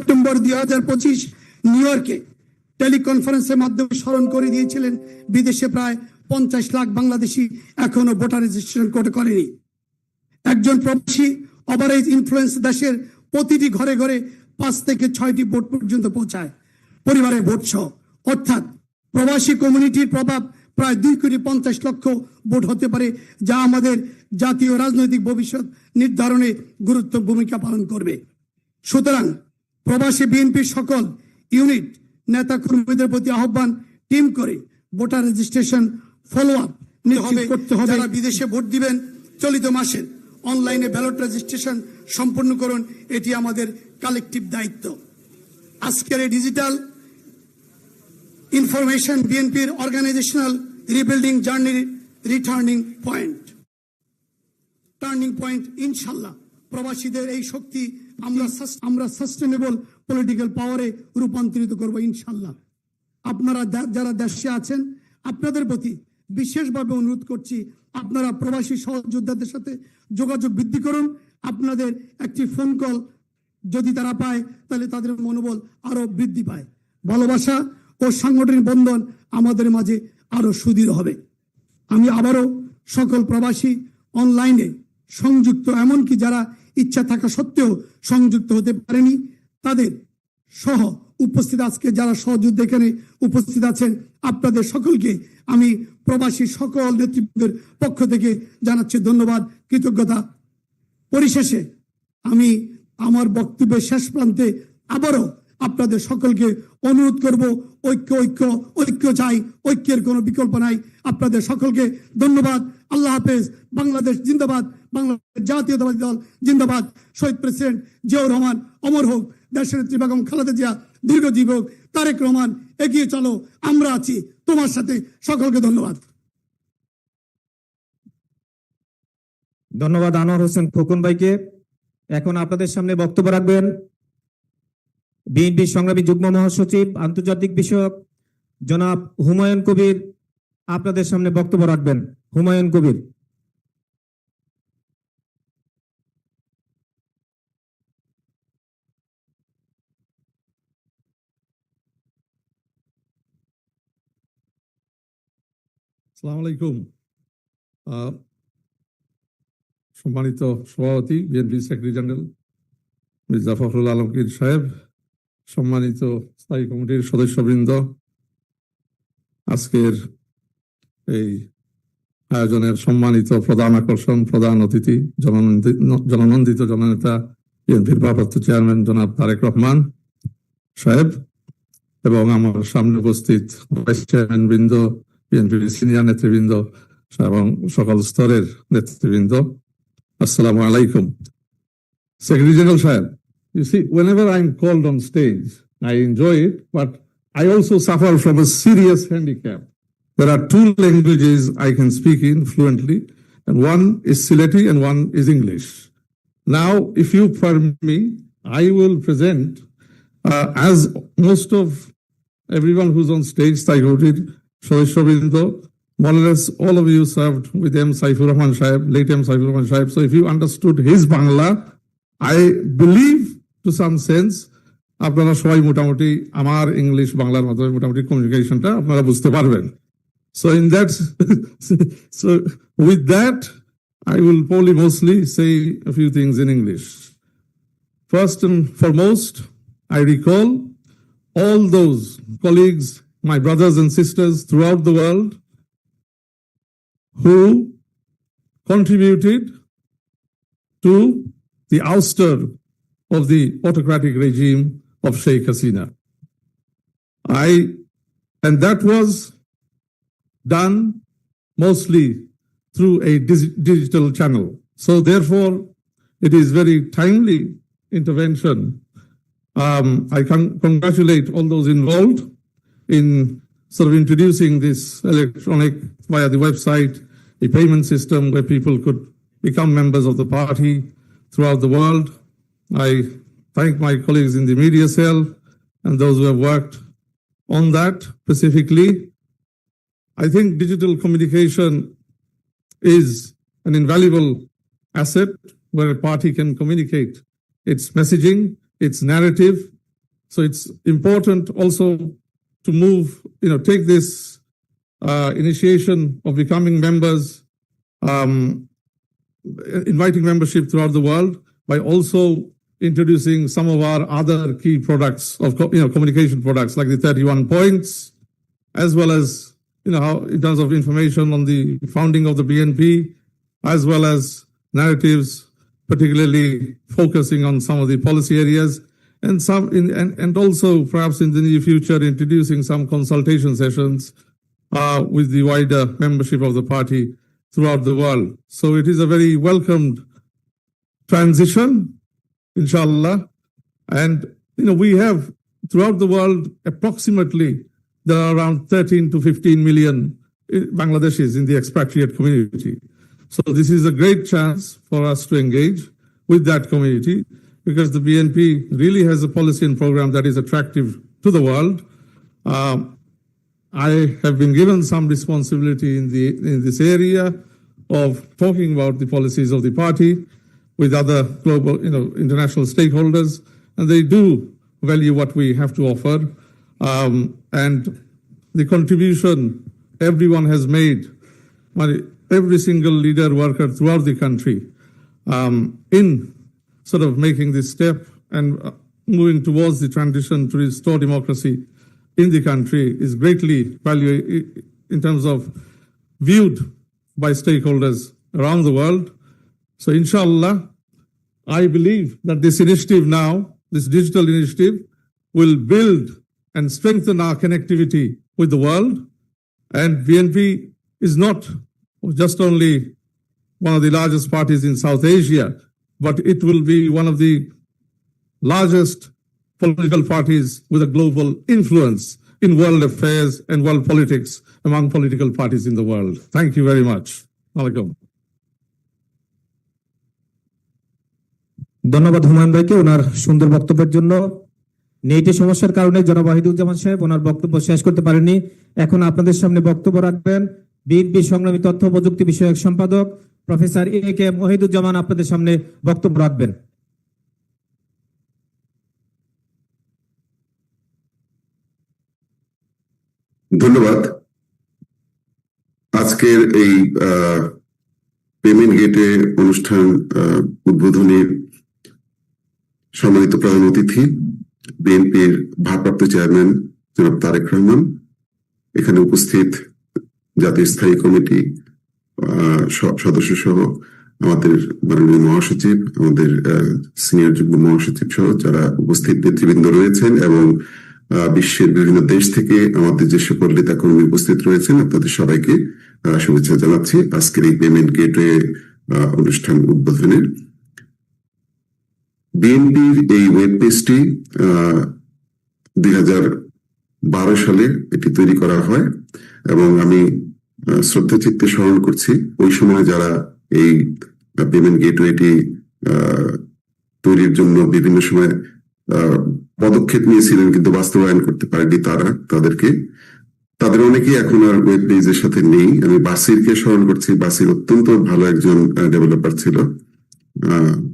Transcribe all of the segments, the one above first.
September 2025 new ইয়র্কে টেলিকনফারেন্সের মাধ্যমে স্মরণ করে দিয়েছিলেন বিদেশে প্রায় 50 লাখ বাংলাদেশি এখনো ভোটার রেজিস্ট্রেশন করেনি। একজন প্রবাসী ওভারেজ ইনফ্লুয়েন্স দেশের প্রতিটি ঘরে ঘরে 5 থেকে 6টি ভোট পর্যন্ত পৌঁছায়, পরিবারের ভোট সহ। অর্থাৎ প্রবাসী কমিউনিটির প্রভাব প্রায় 2,50,00,000 ভোট হতে পারে, যা আমাদের জাতীয় রাজনৈতিক ভবিষ্যৎ নির্ধারণে গুরুত্বপূর্ণ ভূমিকা পালন করবে। সুতরাং প্রবাসী বিএনপির সকল ইউনিট নেতা কর্মীদের প্রতি আহ্বান, টিম করে ভোটার রেজিস্ট্রেশন ফলো আপ নিশ্চিত করতে হবে। যারা বিদেশে ভোট দিবেন চলিত মাসে অনলাইনে ব্যালট রেজিস্ট্রেশন সম্পন্ন করুন, এটি আমাদের কালেকটিভ দায়িত্ব। আজকের এই ডিজিটাল ইনফরমেশন বিএনপির অর্গানাইজেশনাল রিবিল্ডিং জার্নির টার্নিং পয়েন্ট। ইনশাল্লাহ প্রবাসীদের এই শক্তি আমরা সাস্টেনেবল পলিটিক্যাল পাওয়ারে রূপান্তরিত করব ইনশাল্লাহ। আপনারা যারা দেশে আছেন, আপনাদের প্রতি বিশেষভাবে অনুরোধ করছি, আপনারা প্রবাসী সহযোদ্ধাদের সাথে যোগাযোগ বৃদ্ধি করুন। আপনাদের একটি ফোন কল যদি তারা পায়, তাহলে তাদের মনোবল আরো বৃদ্ধি পায়। ভালোবাসা ও সাংগঠনিক বন্ধন আমাদের মাঝে আরো সুদৃঢ় হবে। আমি আবারও সকল প্রবাসী অনলাইনে সংযুক্ত, এমনকি যারা ইচ্ছা থাকা সত্ত্বেও সংযুক্ত হতে পারেনি, তাদের সহ উপস্থিত আজকে যারা সহযোদ্ধা এখানে উপস্থিত আছেন, আপনাদের সকলকে আমি প্রবাসী সকল নেতৃত্বের পক্ষ থেকে জানাচ্ছি ধন্যবাদ, কৃতজ্ঞতা। পরিশেষে আমি আমার বক্তব্যের শেষ প্রান্তে আবারও আপনাদের সকলকে অনুরোধ করব, ঐক্য চাই, ঐক্যের কোনো বিকল্প নাই। আপনাদের সকলকে ধন্যবাদ। আল্লাহ হাফেজ। বাংলাদেশ জিন্দাবাদ, বাংলাদেশ জাতীয়তাবাদী দল জিন্দাবাদ। শহীদ প্রেসিডেন্ট জিয়াউর রহমান অমর হোক, দেশের নেত্রী বেগম খালেদা জিয়া দীর্ঘজীবী হোক, তারেক রহমান এগিয়ে চলো, আমরা আছি তোমার সাথে। সকলকে ধন্যবাদ। ধন্যবাদ আনোয়ার হোসেন খোকন ভাইকে। এখন আপনাদের সামনে বক্তব্য রাখবেন বিএনপি সংগ্রামী যুগ্ম মহাসচিব আন্তর্জাতিক বিষয়ক জনাব হুমায়ুন কবির। আপনাদের সামনে বক্তব্য রাখবেন হুমায়ুন কবির। আসসালামু আলাইকুম। সম্মানিত সভাপতি BNP secretary general Mirza Fakhrul Alamgir সাহেব, সম্মানিত স্থায়ী কমিটির সদস্যবৃন্দ, আজকের এই আয়োজনের সম্মানিত প্রধান আকর্ষণ, প্রধান অতিথি, জননন্দিত জননেতা বিএনপির ভারপ্রাপ্ত চেয়ারম্যান জনাব তারেক রহমান সাহেব, এবং আমার সামনে উপস্থিত ভাইস চেয়ারম্যান বৃন্দ, বিএনপির সিনিয়র নেতৃবৃন্দ এবং সকল স্তরের নেতৃবৃন্দ, Assalamu alaikum. Secretary General Sahib, you see, whenever I'm called on stage, I enjoy it, but I also suffer from a serious handicap. There are 2 languages I can speak in fluently, and one is Sylheti and one is English. Now, if you permit me, I will present, as most of everyone who's on stage, Saifur Shobindo, more or less all of you served with M. Saifur Rahman Sahib, late M. Saifur Rahman Sahib. So if you understood his Bangla, I believe to some sense, আপনারা সবাই মোটামুটি আমার English বাংলার মাধ্যমে মোটামুটি কমিউনিকেশনটা আপনারা বুঝতে পারবেন। So in that, so with that, I will probably mostly say a few things in English. First and foremost, I recall all those colleagues, my brothers and sisters throughout the world, who contributed to the ouster of the autocratic regime of Sheikh Hasina. And that was done mostly through a digital channel. So therefore, it is very timely intervention. I congratulate all those involved in sort of introducing this electronic via the website, a payment system where people could become members of the party throughout the world. I thank my colleagues in the media cell and those who have worked on that specifically. I think digital communication is an invaluable asset where a party can communicate its messaging, its narrative, So it's important also to move, take this initiation of becoming members, inviting membership throughout the world by also introducing some of our other key products of communication products like the 31 points, as well as how in terms of information on the founding of the BNP, as well as narratives, particularly focusing on some of the policy areas, and also perhaps in the near future introducing some consultation sessions with the wider membership of the party throughout the world. So it is a very welcomed transition, inshallah. And we have throughout the world approximately there are around 13 to 15 million Bangladeshis in the expatriate community. So this is a great chance for us to engage with that community because the BNP really has a policy and program that is attractive to the world. I have been given some responsibility in this area of talking about the policies of the party with other global, international stakeholders, and they do value what we have to offer. And the contribution everyone has made, every single leader worker throughout the country, in sort of making this step and moving towards the transition to restore democracy in the country is greatly valued in terms of viewed by stakeholders around the world. So inshallah, I believe that this initiative now, this digital initiative, will build and strengthen our connectivity with the world. And BNP is not just only one of the largest parties in South Asia, but it will be one of the largest political parties with a global influence in world affairs and world politics among political parties in the world. Thank you very much. Alaikum. ধন্যবাদ হুমায়ুন ভাইকে ওনার সুন্দর বক্তব্যের জন্য। নেটে সমস্যার কারণে জনাব ওয়াহিদুজ্জামান সাহেব ওনার বক্তব্য শেষ করতে পারেননি। এখন আপনাদের সামনে বক্তব্য রাখবেন বিএনপি সংগ্রামী তথ্য প্রযুক্তি বিষয়ক সম্পাদক প্রফেসর A.K.M. ওয়াহিদুজ্জামান আপনাদের সামনে বক্তব্য রাখবেন। ধন্যবাদ। আজকের এই পেমেন্ট গেটে অনুষ্ঠান উদ্বোধনের সম্মানিত প্রধান অতিথি বিএনপির ভারপ্রাপ্ত চেয়ারম্যান জনাব তারেক রহমান, এখানে উপস্থিত জাতীয় স্থায়ী কমিটি সদস্য সহ আমাদের মাননীয় মহাসচিব, আমাদের সিনিয়র যুগ্ম মহাসচিব সহ যারা উপস্থিত নেতৃবৃন্দ রয়েছেন এবং বিশ্বের বিভিন্ন দেশ থেকে আমাদের যে সকল নেতা কর্মী উপস্থিত রয়েছেন, আপনাদের সবাইকে শুভেচ্ছা জানাচ্ছি আজকের এই পেমেন্ট গেটওয়ে অনুষ্ঠান উদ্বোধনের। বিএনপির এই ওয়েব পেজটি 2012 সালে এটি তৈরি করা হয় এবং আমি শ্রদ্ধা চিত্তে স্মরণ করছি ওই সময় যারা এই পেমেন্ট গেটওয়েটি তৈরির জন্য বিভিন্ন সময় পদক্ষেপ নিয়েছিলেন কিন্তু বাস্তবায়ন করতে পারেনি তাদের অনেকেই এখন আর ওয়েব পেজের সাথে নেই। আমি বাসিরকে স্মরণ করছি, বাসির অত্যন্ত ভালো একজন ডেভেলপার ছিল।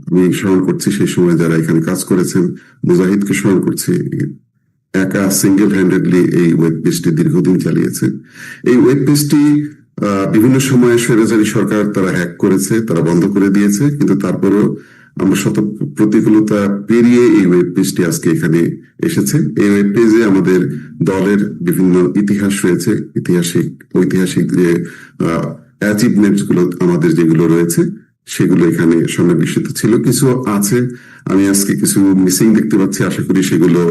আমি স্মরণ করছি সেই সময় যারা এখানে কাজ করেছেন, মুজাহিদকে স্মরণ করছি, একা সিঙ্গেল হ্যান্ডেডলি এই ওয়েব পেজটি দীর্ঘদিন চালিয়েছে। এই ওয়েব পেজটি বিভিন্ন সময়ে স্বৈরাচারী সরকার তারা হ্যাক করেছে, তারা বন্ধ করে দিয়েছে, কিন্তু তারপরেও আমরা শত প্রতিকূলতা পেরিয়ে এই ওয়েব পেজটি আজকে এখানে এসেছে। এই ওয়েব পেজে আমাদের দলের বিভিন্ন ইতিহাস রয়েছে, ঐতিহাসিক যে অ্যাচিভমেন্টস গুলো আমাদের যেগুলো রয়েছে সেগুলো এখানে সন্নিবেশিত ছিল। কিছু আছে, আমি আজকে কিছু মিসিং দেখতে পাচ্ছি, আশা করি সেগুলো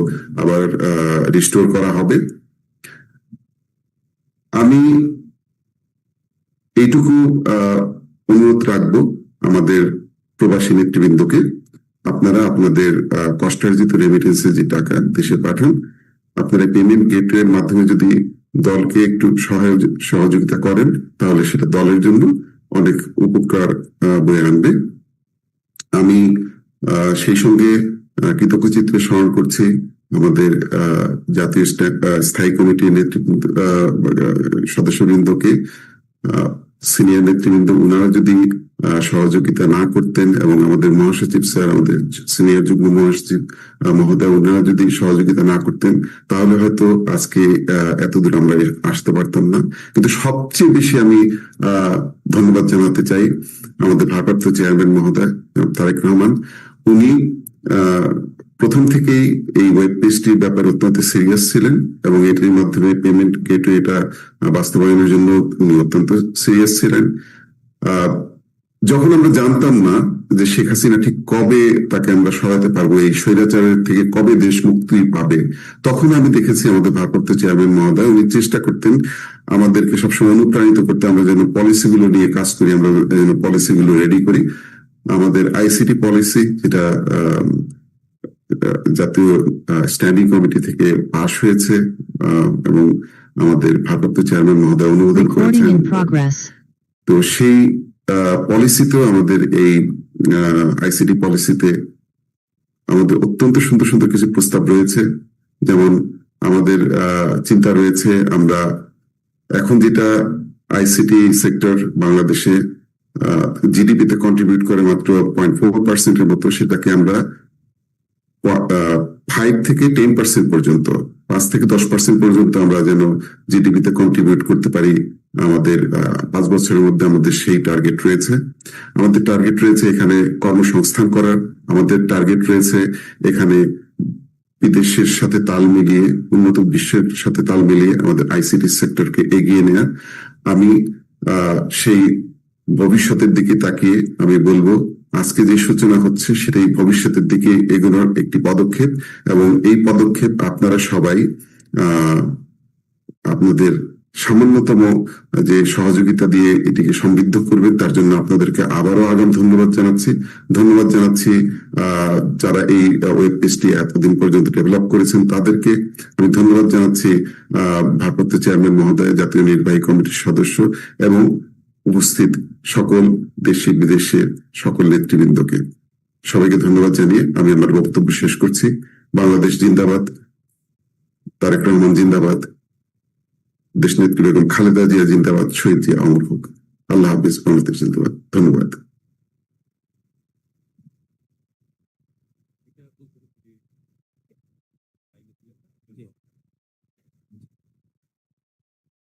আবার রিস্টোর করা হবে। আমি এইটুকু অনুরোধ রাখবো আমাদের প্রবাসী নেতৃবৃন্দকে, আপনারা আপনাদের কষ্টার্জিত রেমিটেন্সে যে টাকা দেশে পাঠান, আপনারা পেমেন্ট গেটওয়ের মাধ্যমে যদি দলকে একটু সহযোগিতা করেন তাহলে সেটা দলের জন্য অনেক উপকার বয়ে আনবে। আমি সেই সঙ্গে কৃতজ্ঞ চিত্রে স্মরণ করছি আমাদের জাতীয় স্থায়ী কমিটির নেতৃবৃন্দ সদস্যবৃন্দকে, সিনিয়র নেতৃবৃন্দ, ওনারা যদি সহযোগিতা না করতেন এবং আমাদের মহাসচিব স্যার, আমাদের সিনিয়র যুগ্ম মহাসচিব মহোদয়, ওনারা যদি সহযোগিতা না করতেন তাহলে হয়তো আজকে এতদূর আমরা আসতে পারতাম না। কিন্তু সবচেয়ে বেশি আমি ধন্যবাদ জানাতে চাই আমাদের ভারপ্রাপ্ত চেয়ারম্যান মহোদয় তারেক রহমান। উনি প্রথম থেকেই এই ওয়েব পেজটির ব্যাপারে অত্যন্ত সিরিয়াস ছিলেন এবং এটির মাধ্যমে পেমেন্ট গেটওয়ে এটা বাস্তবায়নের জন্য উনি অত্যন্ত সিরিয়াস ছিলেন। যখন আমরা জানতাম না যে শেখ হাসিনা ঠিক কবে তাকে আমরা সরাতে পারবো, এই স্বৈরাচারের থেকে কবে দেশ মুক্তি পাবে, তখন আমি দেখেছি আমাদের ভারপ্রাপ্ত চেয়ারম্যান মহোদয় উনি চেষ্টা করতেন আমাদেরকে সবসময় অনুপ্রাণিত করতে, আমরা যেন পলিসিগুলো নিয়ে কাজ করি, আমরা যেন পলিসিগুলো রেডি করি। আমাদের আইসিটি পলিসি, যেটা জাতীয় স্ট্যান্ডিং কমিটি থেকে পাশ হয়েছে এবং আমাদের ভারপ্রাপ্ত চেয়ারম্যান মহোদয় অনুমোদন করেছেন, তো সেই পলিসিতেও আমাদের এই আইসিটি পলিসিতে আমাদের অত্যন্ত সুন্দর সুন্দর কিছু প্রস্তাব রয়েছে। যেমন আমাদের চিন্তা রয়েছে আমরা এখন যেটা আইসিটি সেক্টর বাংলাদেশে জিডিপিতে কন্ট্রিবিউট করে মাত্র 0.4% মতো, সেটাকে আমরা 5 থেকে 10% পর্যন্ত, 5 থেকে 10% পর্যন্ত আমরা যেন জিডিপিতে কন্ট্রিবিউট করতে পারি। আমাদের 5 বছরের মধ্যে আমাদের সেই টার্গেট রয়েছে। আমাদের টার্গেট রয়েছে এখানে কর্মসংস্থান করার, আমাদের টার্গেট রয়েছে এখানে বিদেশের সাথে তাল মিলিয়ে, উন্নত বিশ্বের সাথে তাল মিলিয়ে আমাদের আইসিটি সেক্টরকে এগিয়ে নেওয়া। আমি সেই ভবিষ্যতের দিকে তাকিয়ে আমি বলবো আজকে যে সূচনা হচ্ছে সেটাই ভবিষ্যতের দিকে এগোনোর একটি পদক্ষেপ, এবং এই পদক্ষেপ আপনারা সবাই আপনাদের সামান্যতম যে সহযোগিতা দিয়ে এটিকে সমৃদ্ধ করবেন, তার জন্য আপনাদেরকে আবারও আগাম ধন্যবাদ জানাচ্ছি। যারা এই ওয়েব পেজটি এতদিন পর্যন্ত ডেভেলপ করেছেন তাদেরকে আমি ধন্যবাদ জানাচ্ছি, ভারপ্রাপ্ত চেয়ারম্যান মহোদয়, জাতীয় নির্বাহী কমিটির সদস্য এবং উপস্থিত সকল দেশে বিদেশের সকল নেতৃবৃন্দকে। সবাইকে ধন্যবাদ জানিয়ে আমি আমার বক্তব্য শেষ করছি। বাংলাদেশ জিন্দাবাদ, তারেক রহমান জিন্দাবাদ, দেশনেত্রী বেগম খালেদা জিয়া জিন্দাবাদ, শহীদ জিয়া অমর হোক। আল্লাহ হাফিজ, বাংলাদেশ জিন্দাবাদ। ধন্যবাদ।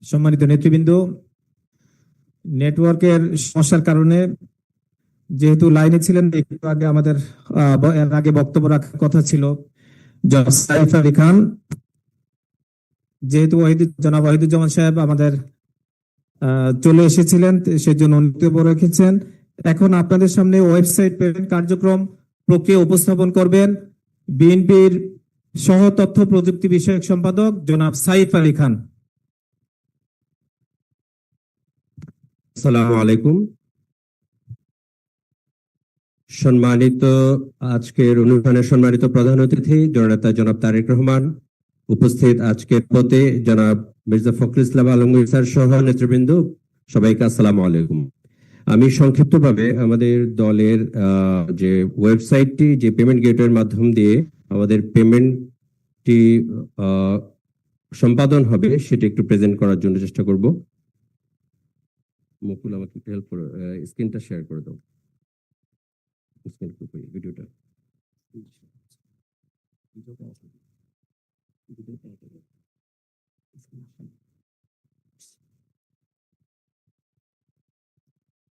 সম্মানিত নেতৃবৃন্দ, নেটওয়ার্কের সমস্যার কারণে যেহেতু লাইনে ছিলেন, একটু আগে আমাদের এর আগে বক্তব্য রাখার কথা ছিল জনাব সাইফ আলী খান, যেহেতু জনাব ওয়াহিদুজ্জামান সাহেব আমাদের চলে এসেছিলেন, সেজন্য বক্তব্য রেখেছেন। এখন আপনাদের সামনে ওয়েবসাইট পেমেন্ট কার্যক্রম প্রক্রিয়া উপস্থাপন করবেন বিএনপির সহ তথ্য প্রযুক্তি বিষয়ক সম্পাদক জনাব সাইফ আলী খান। আসসালামু আলাইকুম। সম্মানিত আজকের অনুষ্ঠানের সম্মানিত প্রধান অতিথি জননেতা জনাব তারেক রহমান, উপস্থিত আজকের পথে জনাব মির্জা ফখরুল ইসলাম আলমগীর স্যার সহ নেতৃবৃন্দ, সবাইকে আসসালামু আলাইকুম। আমি সংক্ষিপ্তভাবে আমাদের দলের যে ওয়েবসাইটটি, যে পেমেন্ট গেটওয়ের মাধ্যম দিয়ে আমাদের পেমেন্টটি সম্পাদন হবে, সেটা একটু প্রেজেন্ট করার জন্য চেষ্টা করব। মুকুল আমাকে একটু হেল্প করো, স্ক্রিনটা শেয়ার করে দাও, ভিডিওটা।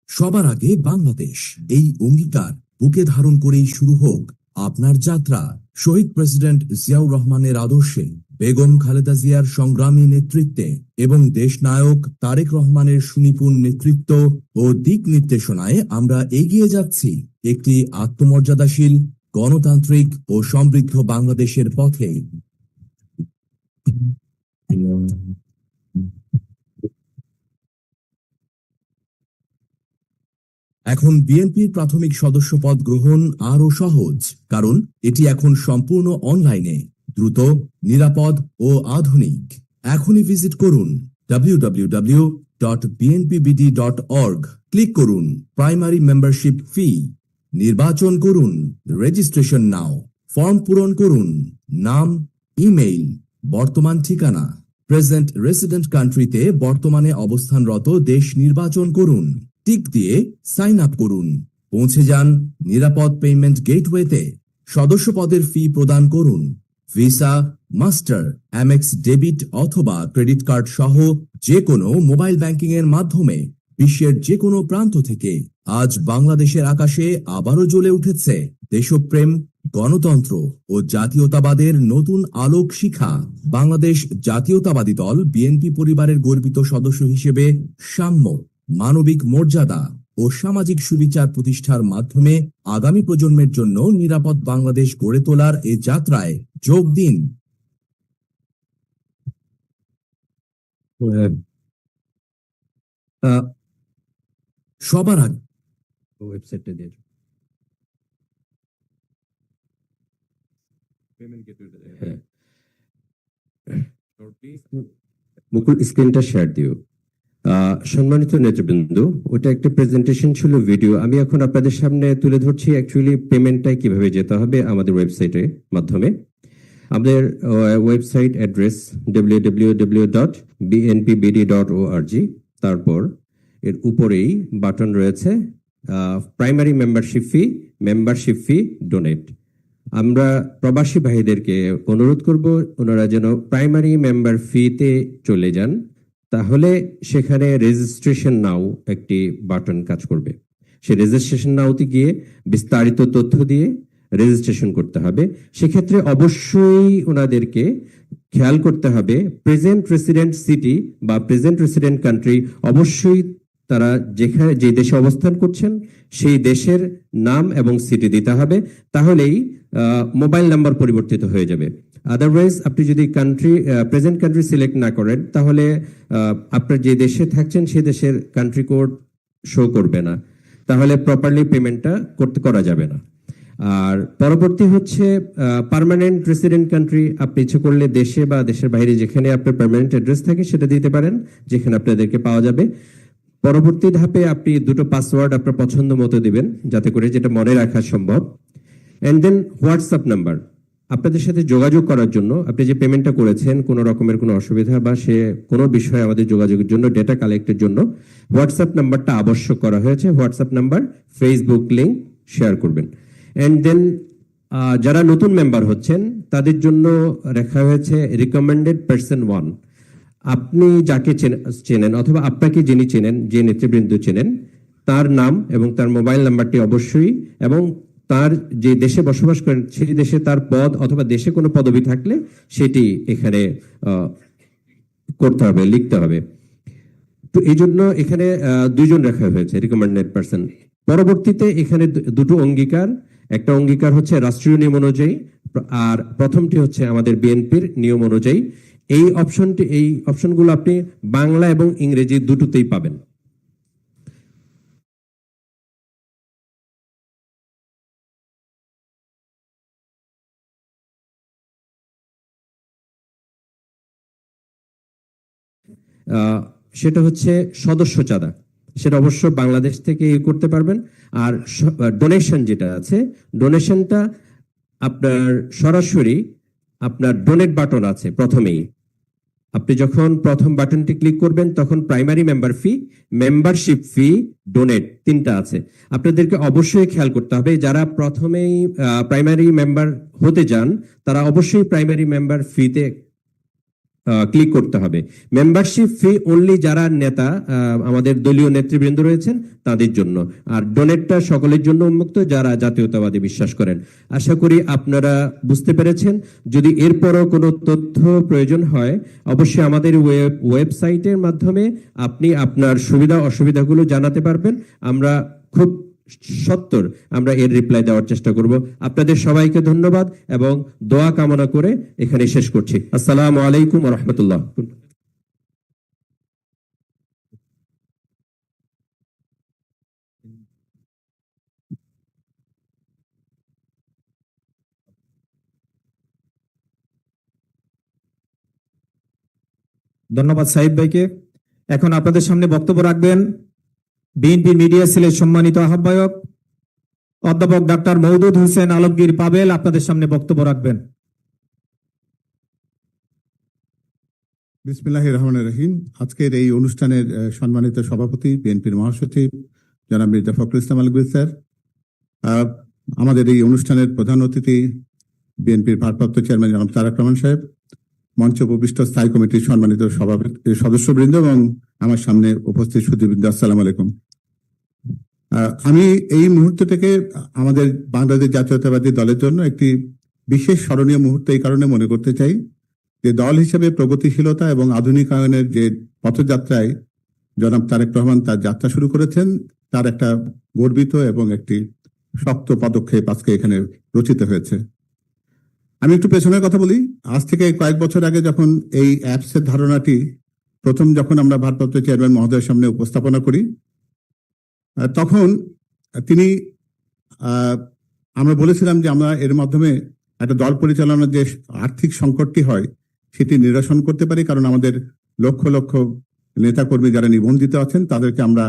সবার আগে বাংলাদেশ, এই অঙ্গীকার বুকে ধারণ করেই শুরু হোক আপনার যাত্রা। শহীদ প্রেসিডেন্ট জিয়াউর রহমানের আদর্শে, বেগম খালেদা জিয়ার সংগ্রামী নেতৃত্বে এবং দেশ নায়ক তারেক রহমানের সুনিপুণ নেতৃত্ব ও দিক নির্দেশনায় আমরা এগিয়ে যাচ্ছি একটি আত্মমর্যাদাশীল, গণতান্ত্রিক ও সমৃদ্ধ বাংলাদেশের পথে। এখন বিএনপির প্রাথমিক সদস্য পদ গ্রহণ আরও সহজ, কারণ এটি এখন সম্পূর্ণ অনলাইনে, দ্রুত, নিরাপদ ও আধুনিক। এখনই ভিজিট করুন www.bnpbd.org, ক্লিক করুন প্রাইমারি মেম্বারশিপ ফি, নির্বাচন করুন রেজিস্ট্রেশন নাও, ফর্ম পূরণ করুন, নাম, ইমেইল, বর্তমান ঠিকানা, প্রেজেন্ট রেসিডেন্ট কান্ট্রিতে বর্তমানে অবস্থানরত দেশ নির্বাচন করুন, টিক দিয়ে সাইন আপ করুন। পৌঁছে যান নিরাপদ পেমেন্ট গেটওয়েতে। সদস্যপদের ফি প্রদান করুন। ভিসা, মাস্টার, অ্যামেক্স ডেবিট অথবা ক্রেডিট কার্ড সহ যে কোনো মোবাইল ব্যাংকিং এর মাধ্যমে বিশ্বের যে কোনো প্রান্ত থেকে আজ বাংলাদেশের আকাশে আবারও জ্বলে উঠেছে দেশপ্রেম, গণতন্ত্র ও জাতীয়তাবাদের নতুন আলোক শিখা। বাংলাদেশ জাতীয়তাবাদী দল বিএনপি পরিবারের গর্বিত সদস্য হিসেবে সাম্য, মানবিক মর্যাদা ও সামাজিক সুবিচার প্রতিষ্ঠার মাধ্যমে আগামী প্রজন্মের জন্য নিরাপদ বাংলাদেশ গড়ে তোলার এ যাত্রায় যোগ দিন। সবার আগে ওয়েবসাইটে দিয়ে হ্যাঁ মুকুল স্ক্রিনটা শেয়ার দিও। সম্মানিত নেতৃবৃন্দ, ওটা একটা প্রেজেন্টেশন ছিল, ভিডিও আমি এখন আপনাদের সামনে তুলে ধরছি। অ্যাকচুয়ালি পেমেন্টটাই কিভাবে যেতে হবে আমাদের ওয়েবসাইটের মাধ্যমে। আমাদের ওয়েবসাইট অ্যাড্রেস www.bnpbd.org। তারপর এর উপরেই বাটন রয়েছে প্রাইমারি মেম্বারশিপ ফি ডোনেট। আমরা প্রবাসী ভাইদেরকে অনুরোধ করব ওনারা যেন প্রাইমারি মেম্বার ফিতে চলে যান, তাহলে সেখানে রেজিস্ট্রেশন নাও একটি বাটন কাজ করবে। সেই রেজিস্ট্রেশন নাওতে গিয়ে বিস্তারিত তথ্য দিয়ে রেজিস্ট্রেশন করতে হবে। সেক্ষেত্রে অবশ্যই ওনাদেরকে খেয়াল করতে হবে প্রেজেন্ট রেসিডেন্ট সিটি বা প্রেজেন্ট রেসিডেন্ট কান্ট্রি, অবশ্যই তারা যেখানে যে দেশে অবস্থান করছেন সেই দেশের নাম এবং সিটি দিতে হবে, তাহলেই মোবাইল নাম্বার পরিবর্তিত হয়ে যাবে। আদারওয়াইজ আপনি যদি প্রেজেন্ট কান্ট্রি সিলেক্ট না করেন, তাহলে আপনার যে দেশে থাকছেন সেই দেশের কান্ট্রি কোড শো করবে না, তাহলে প্রপারলি পেমেন্টটা করা যাবে না। আর পরবর্তী হচ্ছে পার্মানেন্ট রেসিডেন্ট কান্ট্রি। আপনি ইচ্ছে করলে দেশে বা দেশের বাইরে যেখানে আপনার পার্মানেন্ট অ্যাড্রেস থাকে সেটা দিতে পারেন, যেখানে আপনাদেরকে পাওয়া যাবে। পরবর্তী ধাপে আপনি দুটো পাসওয়ার্ড আপনার পছন্দ মতো দিবেন, যাতে করে যেটা মনে রাখা সম্ভব। এন্ড দেন হোয়াটসঅ্যাপ নাম্বার, আপনাদের সাথে যোগাযোগ করার জন্য, আপনি যে পেমেন্টটা করেছেন কোনো রকমের কোনো অসুবিধা বা সে কোনো বিষয়ে আমাদের যোগাযোগের জন্য, ডেটা কালেক্টের জন্য হোয়াটসঅ্যাপ নাম্বারটা আবশ্যক করা হয়েছে। WhatsApp number, Facebook link share করবেন। এন্ড দেন যারা নতুন মেম্বার হচ্ছেন তাদের জন্য রাখা হয়েছে রিকমেন্ডেড পারসন 1। আপনি যাকে চেনেন অথবা আপনাকে যিনি চেনেন, যে নেতৃবৃন্দ চেনেন, তার নাম এবং তার মোবাইল নাম্বারটি অবশ্যই, এবং তার যে দেশে বসবাস করেন সেই দেশে তার পদ অথবা দেশে কোনো পদবি থাকলে সেটি এখানে করতে হবে, লিখতে হবে। তো এই জন্য এখানে 2 জন রাখা হয়েছে রিকমেন্ডেড পারসন। পরবর্তীতে এখানে দুটো অঙ্গীকার, একটা অঙ্গীকার হচ্ছে রাষ্ট্রীয় নিয়ম অনুযায়ী, আর প্রথমটি হচ্ছে আমাদের বিএনপির নিয়ম অনুযায়ী। এই অপশনগুলো আপনি বাংলা এবং ইংরেজি দুটোতেই পাবেন। সেটা হচ্ছে সদস্য চাঁদা, সেটা অবশ্য বাংলাদেশ থেকে করতে পারবেন। আর ডোনেশন যেটা আছে, ডোনেশনটা আপনার সরাসরি আপনার ডোনেট বাটন আছে প্রথমেই। আপনি যখন প্রথম বাটনটি ক্লিক করবেন তখন প্রাইমারি মেম্বার ফি, মেম্বারশিপ ফি, ডোনেট 3টা আছে। আপনাদেরকে অবশ্যই খেয়াল করতে হবে, যারা প্রথমেই প্রাইমারি মেম্বার হতে যান তারা অবশ্যই প্রাইমারি মেম্বার ফিতে ক্লিক করতে হবে। মেম্বারশিপ ফি অনলি যারা নেতা, আমাদের দলীয় নেতৃবৃন্দ রয়েছেন তাদের জন্য, আর ডোনেটটা সকলের জন্য উন্মুক্ত যারা জাতীয়তাবাদী বিশ্বাস করেন। আশা করি আপনারা বুঝতে পেরেছেন। যদি এরপরও কোনো তথ্য প্রয়োজন হয় অবশ্যই আমাদের ওয়েবসাইটের মাধ্যমে আপনি আপনার সুবিধা অসুবিধাগুলো জানাতে পারবেন। আমরা খুব সত্তর আমরা এর রিপ্লাই দেওয়ার চেষ্টা করব। আপনাদের সবাইকে ধন্যবাদ এবং দোয়া কামনা করে এখানে শেষ করছি। আসসালামু আলাইকুম ওয়া রাহমাতুল্লাহ। ধন্যবাদ সাহিদ ভাইকে। এখন আপনাদের সামনে বক্তব্য রাখবেন বিএনপি মিডিয়া সেলের সম্মানিত আহ্বায়ক অধ্যাপক ডাক্তার মওদুদ হোসেন আলমগীর পাবেল। আপনাদের সামনে বক্তব্য রাখবেন। বিসমিল্লাহির রহমানির রহিম। আজকের এই অনুষ্ঠানের সম্মানিত সভাপতি বিএনপির মহাসচিব জনাব মির্জা ফখরুল ইসলাম আলমগীর স্যার, আমাদের এই অনুষ্ঠানের প্রধান অতিথি বিএনপির ভারপ্রাপ্ত চেয়ারম্যান জনাব তারেক রহমান সাহেব, মঞ্চে উপবিষ্ট স্থায়ী কমিটির সম্মানিত সদস্যবৃন্দ এবং আমার সামনে উপস্থিত সুধীবৃন্দ, আসসালামু আলাইকুম। আমি এই মুহূর্ত থেকে আমাদের বাংলাদেশ জাতীয়তাবাদী দলের জন্য একটি বিশেষ স্মরণীয় মুহূর্ত এই কারণে মনে করতে চাই যে দল হিসেবে প্রগতিশীলতা এবং আধুনিকায়নের যে পথযাত্রায় জনাব তারেক রহমান তার যাত্রা শুরু করেছেন, তার একটা গর্বিত এবং একটি শক্ত পদক্ষেপ আজকে এখানে রচিত হয়েছে। আমি একটু পেছনের কথা বলি। আজ থেকে কয়েক বছর আগে যখন এই অ্যাপসের ধারণাটি যখন আমরা ভারপ্রাপ্ত চেয়ারম্যান মহোদয়ের সামনে উপস্থাপনা করি, তখন তিনি আমরা বলেছিলাম যে আমরা এর মাধ্যমে একটা দল পরিচালনার যে আর্থিক সংকটটি হয় সেটি নিরসন করতে পারি, কারণ আমাদের লক্ষ লক্ষ নেতাকর্মী যারা নিবন্ধিত আছেন তাদেরকে আমরা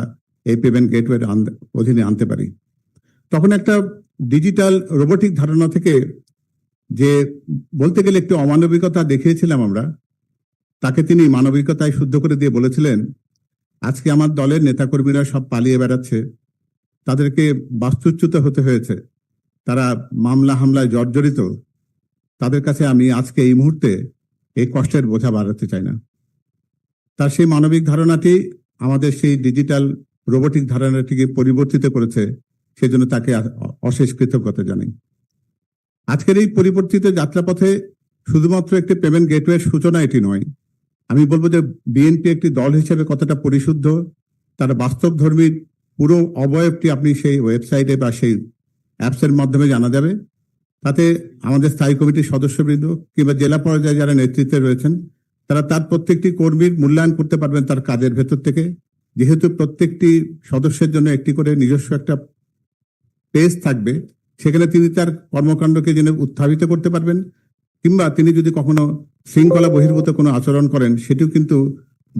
এই পেমেন্ট গেটওয়ের অধীনে আনতে পারি। তখন একটা ডিজিটাল রোবোটিক ধারণা থেকে যে বলতে গেলে একটু অমানবিকতা দেখিয়েছিলাম আমরা, তাকে তিনি মানবিকতায় শুদ্ধ করে দিয়ে বলেছিলেন, আজকে আমার দলের নেতাকর্মীরা সব পালিয়ে বেড়াচ্ছে, তাদেরকে বাস্তুচ্যুত হতে হয়েছে, তারা মামলা হামলায় জর্জরিত, তাদের কাছে আমি আজকে এই মুহূর্তে এই কষ্টের বোঝা বাড়াতে চাই না। তার সেই মানবিক ধারণাটি আমাদের সেই ডিজিটাল রোবোটিক ধারণাটিকে পরিবর্তিত করেছে, সেজন্য তাকে অশেষ কৃতজ্ঞতা জানাই। আজকের এই পরিবর্তিত যাত্রাপথে শুধুমাত্র একটি পেমেন্ট গেটওয়ের সূচনা এটি নয়। আমি বলবো যে বিএনপি একটি দল হিসেবে কতটা পরিশুদ্ধ, তার বাস্তবধর্মী পুরো অবয়বটি আপনি সেই ওয়েবসাইটে বা সেই অ্যাপসের মাধ্যমে জানা যাবে। তাতে আমাদের স্থায়ী কমিটির সদস্যবৃন্দ কিংবা জেলা পর্যায়ে যারা নেতৃত্বে রয়েছেন তারা তার প্রত্যেকটি কর্মীর মূল্যায়ন করতে পারবেন তার কাজের ভেতর থেকে, যেহেতু প্রত্যেকটি সদস্যের জন্য একটি করে নিজস্ব একটা পেজ থাকবে, সেখানে তিনি তার কর্মকাণ্ডকে যেন উত্থাপিত করতে পারবেন, কিংবা তিনি যদি কখনো শৃঙ্খলা বহির্ভূত কোনো আচরণ করেন সেটিও কিন্তু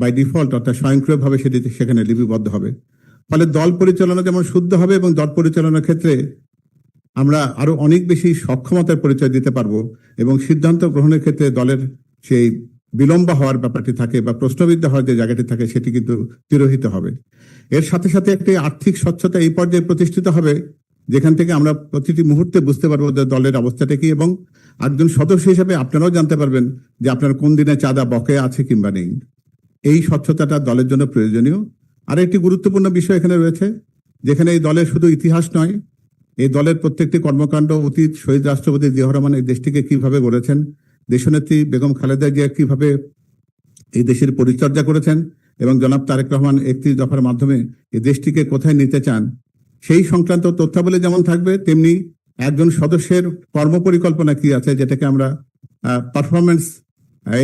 বাই ডিফল্ট অর্থাৎ স্বয়ংক্রিয়ভাবে সেটি সেখানে লিপিবদ্ধ হবে। ফলে দল পরিচালনা যেমন শুদ্ধ হবে এবং দল পরিচালনার ক্ষেত্রে আমরা আরো অনেক বেশি সক্ষমতার পরিচয় দিতে পারবো এবং সিদ্ধান্ত গ্রহণের ক্ষেত্রে দলের সেই বিলম্ব হওয়ার ব্যাপারটি থাকে বা প্রশ্নবিদ্ধ হওয়ার যে জায়গাটি থাকে সেটি কিন্তু তিরোহিত হবে। এর সাথে সাথে একটি আর্থিক স্বচ্ছতা এই পর্যায়ে প্রতিষ্ঠিত হবে যেখান থেকে আমরা প্রতিটি মুহূর্তে বুঝতে পারবো যে দলের অবস্থাটা কি, এবং একজন সদস্য হিসেবে আপনারাও জানতে পারবেন যে আপনার কোন দিনে চাঁদা বকেয়া আছে কিংবা নেই। এই স্বচ্ছতাটা দলের জন্য প্রয়োজনীয়। আর একটি গুরুত্বপূর্ণ বিষয় এখানে রয়েছে, যেখানে এই দলের শুধু ইতিহাস নয়, এই দলের প্রত্যেকটি কর্মকাণ্ড অতীত শহীদ রাষ্ট্রপতি জিয়াউর রহমান এই দেশটিকে কিভাবে গড়েছেন, দেশনেত্রী বেগম খালেদা জিয়া কিভাবে এই দেশের পরিচর্যা করেছেন এবং জনাব তারেক রহমান 31 দফার মাধ্যমে এই দেশটিকে কোথায় নিতে চান, সেই সংক্রান্ত তথ্যাবলী যেমন থাকবে, তেমনি একজন সদস্যের কর্মপরিকল্পনা কি আছে, যেটাকে আমরা পারফরমেন্স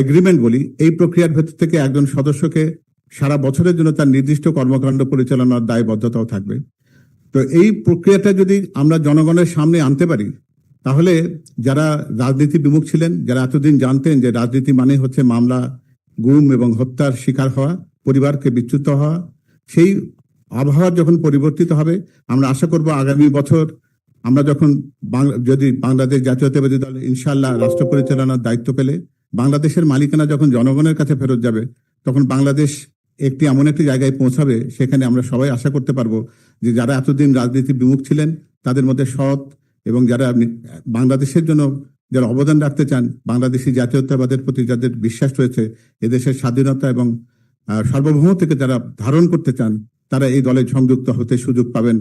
এগ্রিমেন্ট বলি, এই প্রক্রিয়ার ভেতর থেকে একজন সদস্যকে সারা বছরের জন্য তার নির্দিষ্ট কর্মকাণ্ড পরিচালনার দায়বদ্ধতাও থাকবে। তো এই প্রক্রিয়াটা যদি আমরা জনগণের সামনে আনতে পারি, তাহলে যারা রাজনীতি বিমুখ ছিলেন, যারা এতদিন জানতেন যে রাজনীতি মানে হচ্ছে মামলা, গুম এবং হত্যার শিকার হওয়া, পরিবারকে বিচ্যুত হওয়া, সেই আবহাওয়া যখন পরিবর্তিত হবে, আমরা আশা করব আগামী বছর আমরা যখন যদি বাংলাদেশ জাতীয়তাবাদী দল ইনশাআল্লাহ রাষ্ট্র পরিচালনার দায়িত্ব পেলে বাংলাদেশের মালিকানা যখন জনগণের কাছে ফেরত যাবে, তখন বাংলাদেশ একটি এমন একটি জায়গায় পৌঁছাবে সেখানে আমরা সবাই আশা করতে পারবো যে যারা এতদিন রাজনীতি বিমুখ ছিলেন তাদের মধ্যে সৎ এবং যারা বাংলাদেশের জন্য যারা অবদান রাখতে চান, বাংলাদেশি জাতীয়তাবাদের প্রতি যাদের বিশ্বাস রয়েছে, এদেশের স্বাধীনতা এবং সার্বভৌমত্বকে যারা ধারণ করতে চান, তারা এই দলে সংযুক্ত হতে সুযোগ পাবেন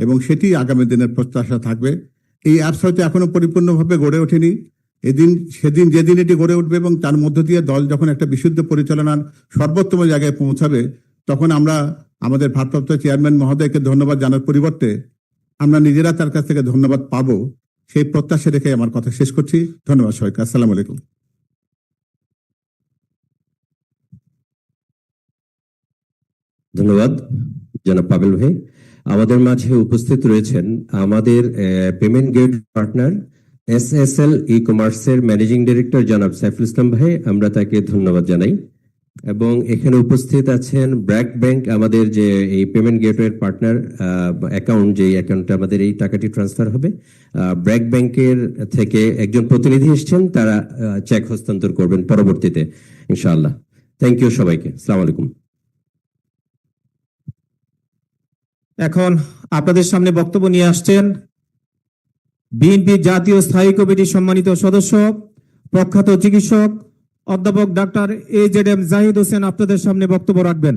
এবং সেটি আগামী দিনের প্রত্যাশা থাকবে। এই অ্যাপস হয়তো এখনো পরিপূর্ণভাবে গড়ে ওঠেনি, সেদিন যেদিন এটি গড়ে উঠবে এবং তার মধ্য দিয়ে দল যখন একটা বিশুদ্ধ পরিচালনার সর্বোত্তম জায়গায় পৌঁছাবে, তখন আমরা আমাদের ভারপ্রাপ্ত চেয়ারম্যান মহোদয়কে ধন্যবাদ জানার পরিবর্তে আমরা নিজেরা তার কাছ থেকে ধন্যবাদ পাবো, সেই প্রত্যাশা রেখে আমার কথা শেষ করছি। ধন্যবাদ সবাইকে। আসসালামু আলাইকুম। ধন্যবাদ জনাব পাবেল ভাই। আমাদের মাঝে উপস্থিত রয়েছেন আমাদের পেমেন্ট গেট পার্টনার SSL ই কমার্সের ম্যানেজিং ডিরেক্টর জনাব সাইফুল ইসলাম ভাই, আমরা তাকে ধন্যবাদ জানাই। এবং এখানে উপস্থিত আছেন ব্র্যাক ব্যাংক, আমাদের যে এই পেমেন্ট গেটওয়ের পার্টনার অ্যাকাউন্ট, যে অ্যাকাউন্টে আমাদের এই টাকাটি ট্রান্সফার হবে, ব্র্যাক ব্যাংকের থেকে একজন প্রতিনিধি এসেছেন, তারা চেক হস্তান্তর করবেন পরবর্তীতে ইনশাআল্লাহ। থ্যাংক ইউ সবাইকে। আসসালামু আলাইকুম। এখন আপনাদের সামনে বক্তব্য নিয়ে আসছেন বিএনপি জাতীয় স্থায়ী কমিটির সম্মানিত সদস্য, প্রখ্যাত চিকিৎসক অধ্যাপক ডাক্তার AZM জাহিদ হোসেন আপনাদের সামনে বক্তব্য রাখবেন।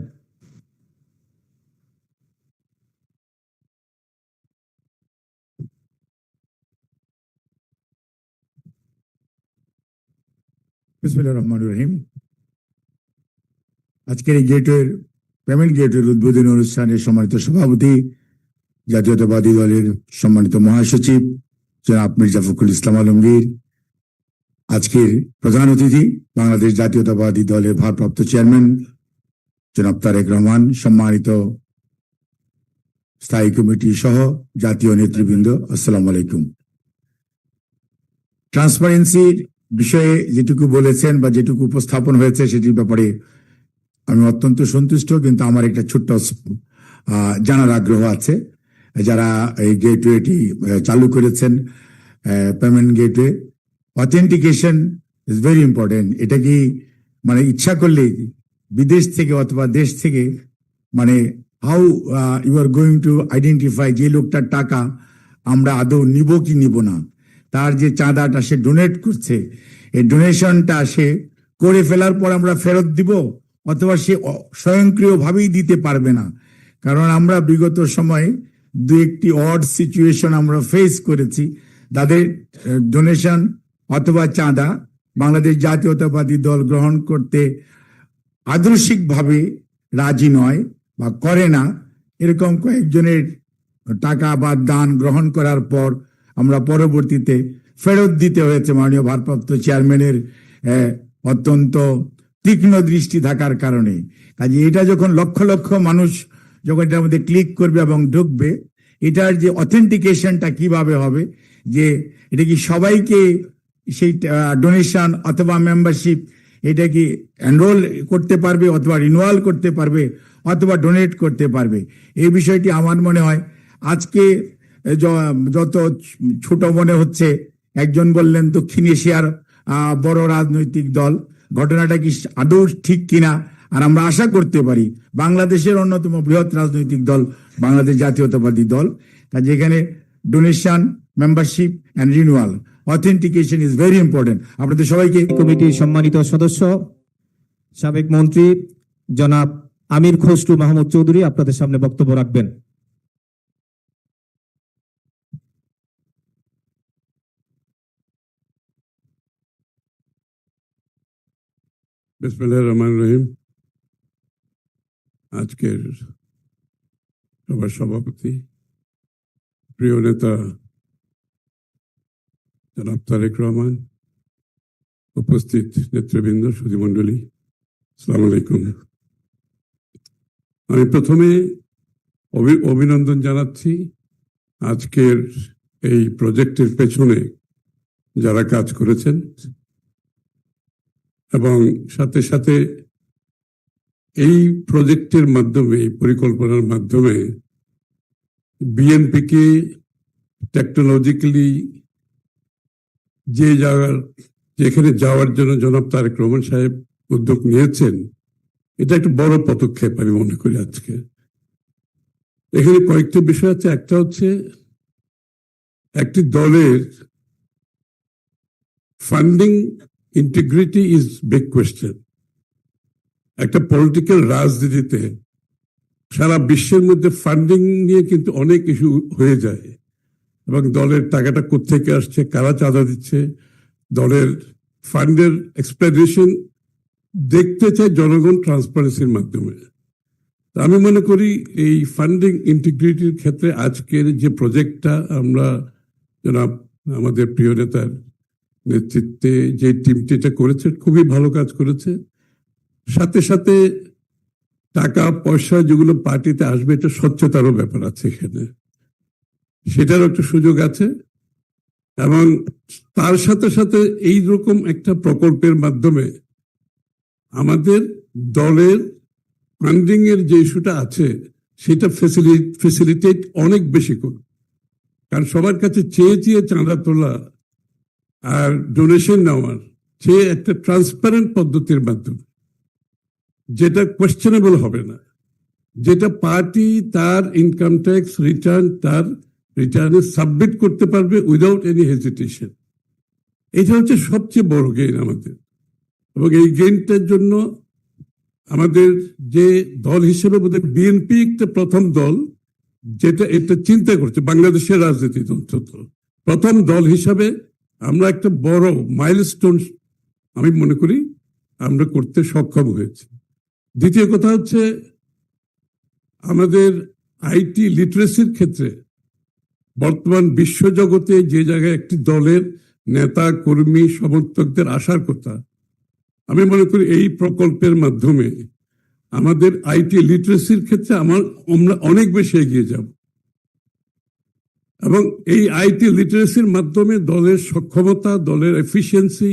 বিসমিল্লাহির রহমানির রহিম। আজকের এই পেমেন্ট গেটওয়ের উদ্বোধনী অনুষ্ঠানে সম্মানিত সভাপতি, জাতীয়তাবাদী দলের সম্মানিত মহাসচিব জনাব মির্জা ফখরুল ইসলাম আলমগীর, আজকের প্রধান অতিথি বাংলাদেশ জাতীয়তাবাদী দলের ভারপ্রাপ্ত চেয়ারম্যান জনাব তারেক রহমান, সম্মানিত স্থায়ী কমিটি সহ জাতীয় নেতৃবৃন্দ, আসসালামু আলাইকুম। ট্রান্সপারেন্সির বিষয়ে যেটুকু বলেছেন বা যেটুকু উপস্থাপন হয়েছে সেটির ব্যাপারে আমি অত্যন্ত সন্তুষ্ট, কিন্তু আমার একটা ছোট্ট জানার আগ্রহ আছে। যারা এই গেটওয়েটি চালু করেছেন, payment gateway, authentication is very important. এটা কি মানে ইচ্ছা করলে বিদেশ থেকে অথবা দেশ থেকে মানে how you are going to identify যে লোকটার টাকা আমরা আদৌ নিব কি নিব না, তার যে চাঁদাটা সে ডোনেট করছে, এই ডোনেশনটা সে করে ফেলার পর আমরা ফেরত দিব অথবা সে স্বয়ংক্রিয়ভাবেই দিতে পারবে না। কারণ আমরা বিগত সময়ে দু একটি অড সিচুয়েশন আমরা ফেস করেছি, তাদের ডোনেশন অথবা চাঁদা বাংলাদেশ জাতীয়তাবাদী দল গ্রহণ করতে আদর্শিকভাবে রাজি নয় বা করে না। এরকম কয়েকজনের টাকা বা দান গ্রহণ করার পর আমরা পরবর্তীতে ফেরত দিতে হয়েছে মাননীয় ভারপ্রাপ্ত চেয়ারম্যানের অত্যন্ত তীক্ষ্ণ দৃষ্টি থাকার কারণে। কাজে এটা যখন লক্ষ লক্ষ মানুষ যখন এটার মধ্যে ক্লিক করবে এবং ঢুকবে, এটার যে অথেন্টিকেশনটা কিভাবে হবে, যে এটা কি সবাইকে সেই ডোনেশন অথবা মেম্বারশিপ এটা কি এনরোল করতে পারবে অথবা রিনুয়াল করতে পারবে অথবা ডোনেট করতে পারবে, এই বিষয়টি আমার মনে হয় আজকে যত ছোট মনে হচ্ছে। একজন বললেন দক্ষিণ এশিয়ার বড় রাজনৈতিক দল, ঘটনাটা কি আদৌ ঠিক কিনা? আর আমরা আশা করতে পারি বাংলাদেশের অন্যতম বৃহৎ রাজনৈতিক দল বাংলাদেশ জাতীয়তাবাদী দল, যেখানে donation, membership and renewal, authentication is very important. আপনাদের সবাইকে কমিটির সম্মানিত সদস্য সাবেক মন্ত্রী জনাব আমির খসরু মাহমুদ চৌধুরী আপনাদের সামনে বক্তব্য রাখবেন। বিসমিল্লাহির রহমানির রহিম। আজকের সভার সভাপতি, প্রিয় নেতা জনাব তারেক রহমান, উপস্থিত নেতৃবৃন্দ, সুধীমণ্ডলী, আসসালামু আলাইকুম। আমি প্রথমে অভিনন্দন জানাচ্ছি আজকের এই প্রজেক্টের পেছনে যারা কাজ করেছেন, এবং সাথে সাথে এই প্রজেক্টের মাধ্যমে, এই পরিকল্পনার মাধ্যমে বিএনপিকে টেকনোলজিক্যালি যেখানে যাওয়ার জন্য জনাব তারেক রহমান সাহেব উদ্যোগ নিয়েছেন, এটা একটা বড় পদক্ষেপ আমি মনে করি। আজকে এখানে কয়েকটি বিষয় আছে। একটা হচ্ছে একটি দলের funding integrity is big question. একটা পলিটিক্যাল রাজনীতিতে সারা বিশ্বের মধ্যে ফান্ডিং নিয়ে কিন্তু অনেক ইস্যু হয়ে যায়, এবং দলের টাকাটা কোত্থেকে আসছে, কারা চাঁদা দিচ্ছে, দলের ফান্ডের এক্সপ্লেনেশন দেখতে চায় জনগণ ট্রান্সপারেন্সির মাধ্যমে। আমি মনে করি এই ফান্ডিং ইন্টিগ্রিটির ক্ষেত্রে আজকের যে প্রজেক্টটা আমরা জনাব আমাদের প্রিয় নেতার নেতৃত্বে যে টিমটি এটা করেছে, খুবই ভালো কাজ করেছে। সাথে সাথে টাকা পয়সা যেগুলো পার্টিতে আসবে, এটা স্বচ্ছতারও ব্যাপার আছে এখানে, সেটারও একটা সুযোগ আছে। এবং তার সাথে সাথে এই রকম একটা প্রকল্পের মাধ্যমে আমাদের দলের ফান্ডিং এর যে ইস্যুটা আছে সেটা ফেসিলিটেট অনেক বেশি করবে। কারণ সবার কাছে চেয়ে চেয়ে চাঁদা তোলা আর ডোনেশন নেওয়ার চেয়ে একটা ট্রান্সপারেন্ট পদ্ধতির মাধ্যমে যেটা কোয়েশ্চেনেবল হবে না, যেটা পার্টি তার ইনকাম ট্যাক্স রিটার্ন তার রিটার্নে সাবমিট করতে পারবে উইদাউট এনি হেজিটেশন। এটা হচ্ছে সবচেয়ে বড় গেইন আমাদের, এবং এই গেইনটার জন্য আমাদের যে দল হিসেবে বোধহয় বিএনপি একটা প্রথম দল যেটা এটা চিন্তা করছে, বাংলাদেশের রাজনীতি অন্তত প্রথম দল হিসাবে আমরা একটা বড় মাইলস্টোন আমি মনে করি আমরা করতে সক্ষম হয়েছি। দ্বিতীয় কথা হচ্ছে আমাদের আইটি লিটারেসির ক্ষেত্রে বর্তমান বিশ্বজগতে যে জায়গায় একটি দলের নেতা কর্মী সমর্থকদের আসার কথা, আমি মনে করি এই প্রকল্পের মাধ্যমে আমাদের আইটি লিটারেসির ক্ষেত্রে আমরা অনেক বেশি এগিয়ে যাব, এবং এই আইটি লিটারেসির মাধ্যমে দলের সক্ষমতা দলের এফিসিয়েন্সি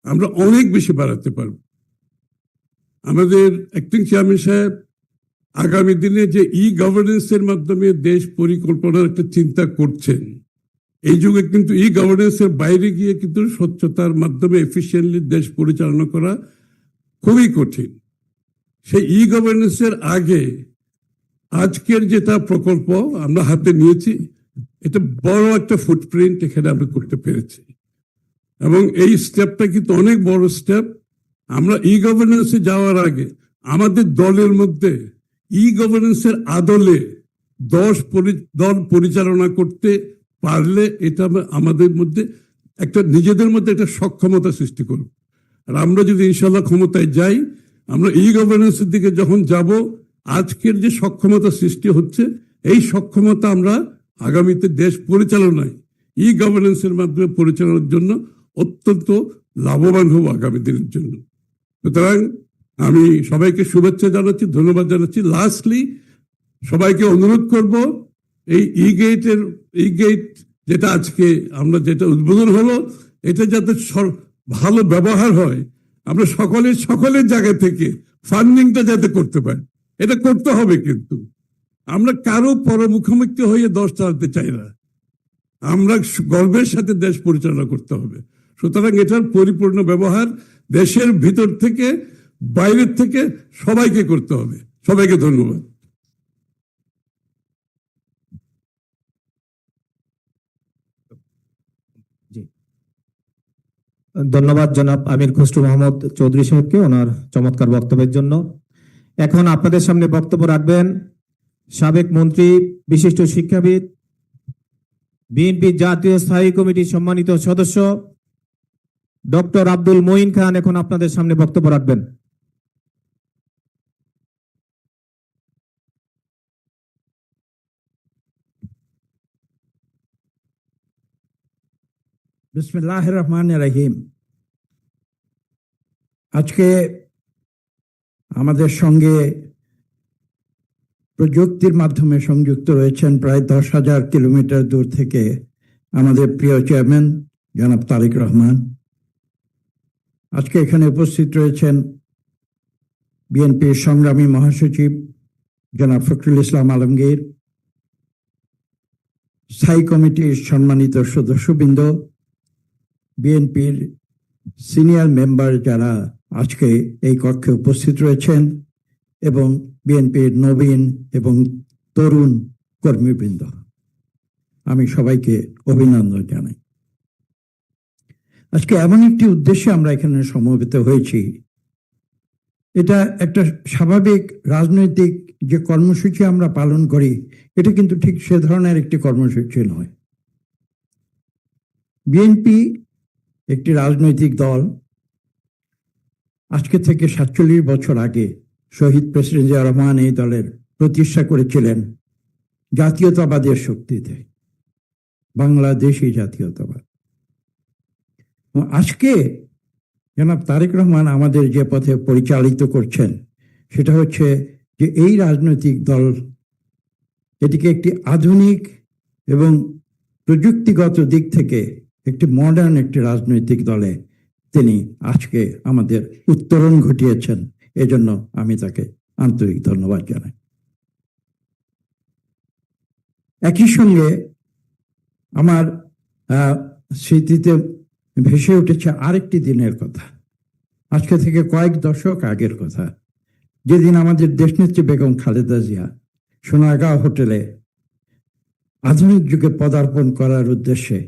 আমরা অনেক বেশি বাড়াতে পারব। আমাদের অ্যাক্টিং চেয়ারম্যান সাহেব আগামী দিনে যে গভর্নেন্সের মাধ্যমে দেশ পরিকল্পনার একটা চিন্তা করছেন, এই যুগে কিন্তু গভর্নেন্সের বাইরে গিয়ে কিন্তু স্বচ্ছতার মাধ্যমে এফিসিয়েন্টলি দেশ পরিচালনা করা খুবই কঠিন। সেই গভর্নেন্সের আগে আজকের যেটা প্রকল্প আমরা হাতে নিয়েছি, এটা বড় একটা ফুটপ্রিন্ট এখানে আমরা করতে পেরেছি, এবং এই স্টেপটা কিন্তু অনেক বড় স্টেপ। আমরা গভর্নেন্সে যাওয়ার আগে আমাদের দলের মধ্যে গভর্নেন্সের আদলে দল পরিচালনা করতে পারলে এটা আমাদের মধ্যে একটা নিজেদের মধ্যে একটা সক্ষমতা সৃষ্টি করব। আর আমরা যদি ইনশাল্লাহ ক্ষমতায় যাই, আমরা গভর্নেন্সের দিকে যখন যাব, আজকের যে সক্ষমতা সৃষ্টি হচ্ছে এই সক্ষমতা আমরা আগামীতে দেশ পরিচালনায় গভর্নেন্সের মাধ্যমে পরিচালনার জন্য অত্যন্ত লাভবান হব আগামী দিনের জন্য। সুতরাং আমি সবাইকে শুভেচ্ছা জানাচ্ছি, ধন্যবাদ জানাচ্ছি। লাস্টলি সবাইকে অনুরোধ করব, এই গেট যেটা আজকে আমরা যেটা উদ্বোধন হলো, এটা যাতে ভালো ব্যবহার হয়, আমরা সকলের জায়গা থেকে ফান্ডিংটা যাতে করতে পারি, এটা করতে হবে। কিন্তু আমরা কারো মুখোমুখি হয়ে দশ চালাতে চাই না, আমরা গর্বের সাথে দেশ পরিচালনা করতে হবে। সুতরাং এটার পরিপূর্ণ ব্যবহার দেশের ভিতর থেকে বাইরের থেকে সবাইকে করতে হবে। সবাইকে ধন্যবাদ। ধন্যবাদ জনাব আমির খসরু মোহাম্মদ চৌধুরী সাহেবকে ওনার চমৎকার বক্তব্যের জন্য। এখন আপনাদের সামনে বক্তব্য রাখবেন সাবেক মন্ত্রী, বিশিষ্ট শিক্ষাবিদ, বিএনপি জাতীয় স্থায়ী কমিটির সম্মানিত সদস্য ডক্টর আব্দুল মঈন খান এখন আপনাদের সামনে বক্তব্য রাখবেন। বিসমিল্লাহির রহমানির রহিম। আজকে আমাদের সঙ্গে প্রযুক্তির মাধ্যমে সংযুক্ত রয়েছেন প্রায় 10,000 কিলোমিটার দূর থেকে আমাদের প্রিয় চেয়ারম্যান জনাব তারেক রহমান। আজকে এখানে উপস্থিত রয়েছেন বিএনপির সংগ্রামী মহাসচিব জনাব ফখরুল ইসলাম আলমগীর, স্থায়ী কমিটির সম্মানিত সদস্যবৃন্দ, বিএনপির সিনিয়র মেম্বার যারা আজকে এই কক্ষে উপস্থিত রয়েছেন, এবং বিএনপির নবীন এবং তরুণ কর্মীবৃন্দ, আমি সবাইকে অভিনন্দন জানাই। আজকে এমন একটি উদ্দেশ্যে আমরা এখানে সমবেত হয়েছি, এটা একটা স্বাভাবিক রাজনৈতিক যে কর্মসূচি আমরা পালন করি, এটা কিন্তু ঠিক সে ধরনের একটি কর্মসূচি নয়। বিএনপি একটি রাজনৈতিক দল। আজকে থেকে 47 বছর আগে শহীদ প্রেসিডেন্ট জিয়া রহমান এই দলের প্রতিষ্ঠা করেছিলেন জাতীয়তাবাদের শক্তিতে, বাংলাদেশি জাতীয়তাবাদ। আজকে জনাব তারেক রহমান আমাদের যে পথে পরিচালিত করছেন, সেটা হচ্ছে যে এই রাজনৈতিক দল এটিকে একটি আধুনিক এবং প্রযুক্তিগত দিক থেকে একটি মডার্ন একটি রাজনৈতিক দলে তিনি আজকে আমাদের উত্তরণ ঘটিয়েছেন। এজন্য আমি তাকে আন্তরিক ধন্যবাদ জানাই। একই সঙ্গে আমার স্মৃতিতে ভেসে উঠেছে আরেকটি দিনের কথা। আজকে থেকে কয়েক দশক আগের কথা, যেদিন আমাদের দেশনেত্রী বেগম খালেদা জিয়া সোনারগাঁও হোটেলে আধুনিক যুগে পদার্পণ করার উদ্দেশ্যে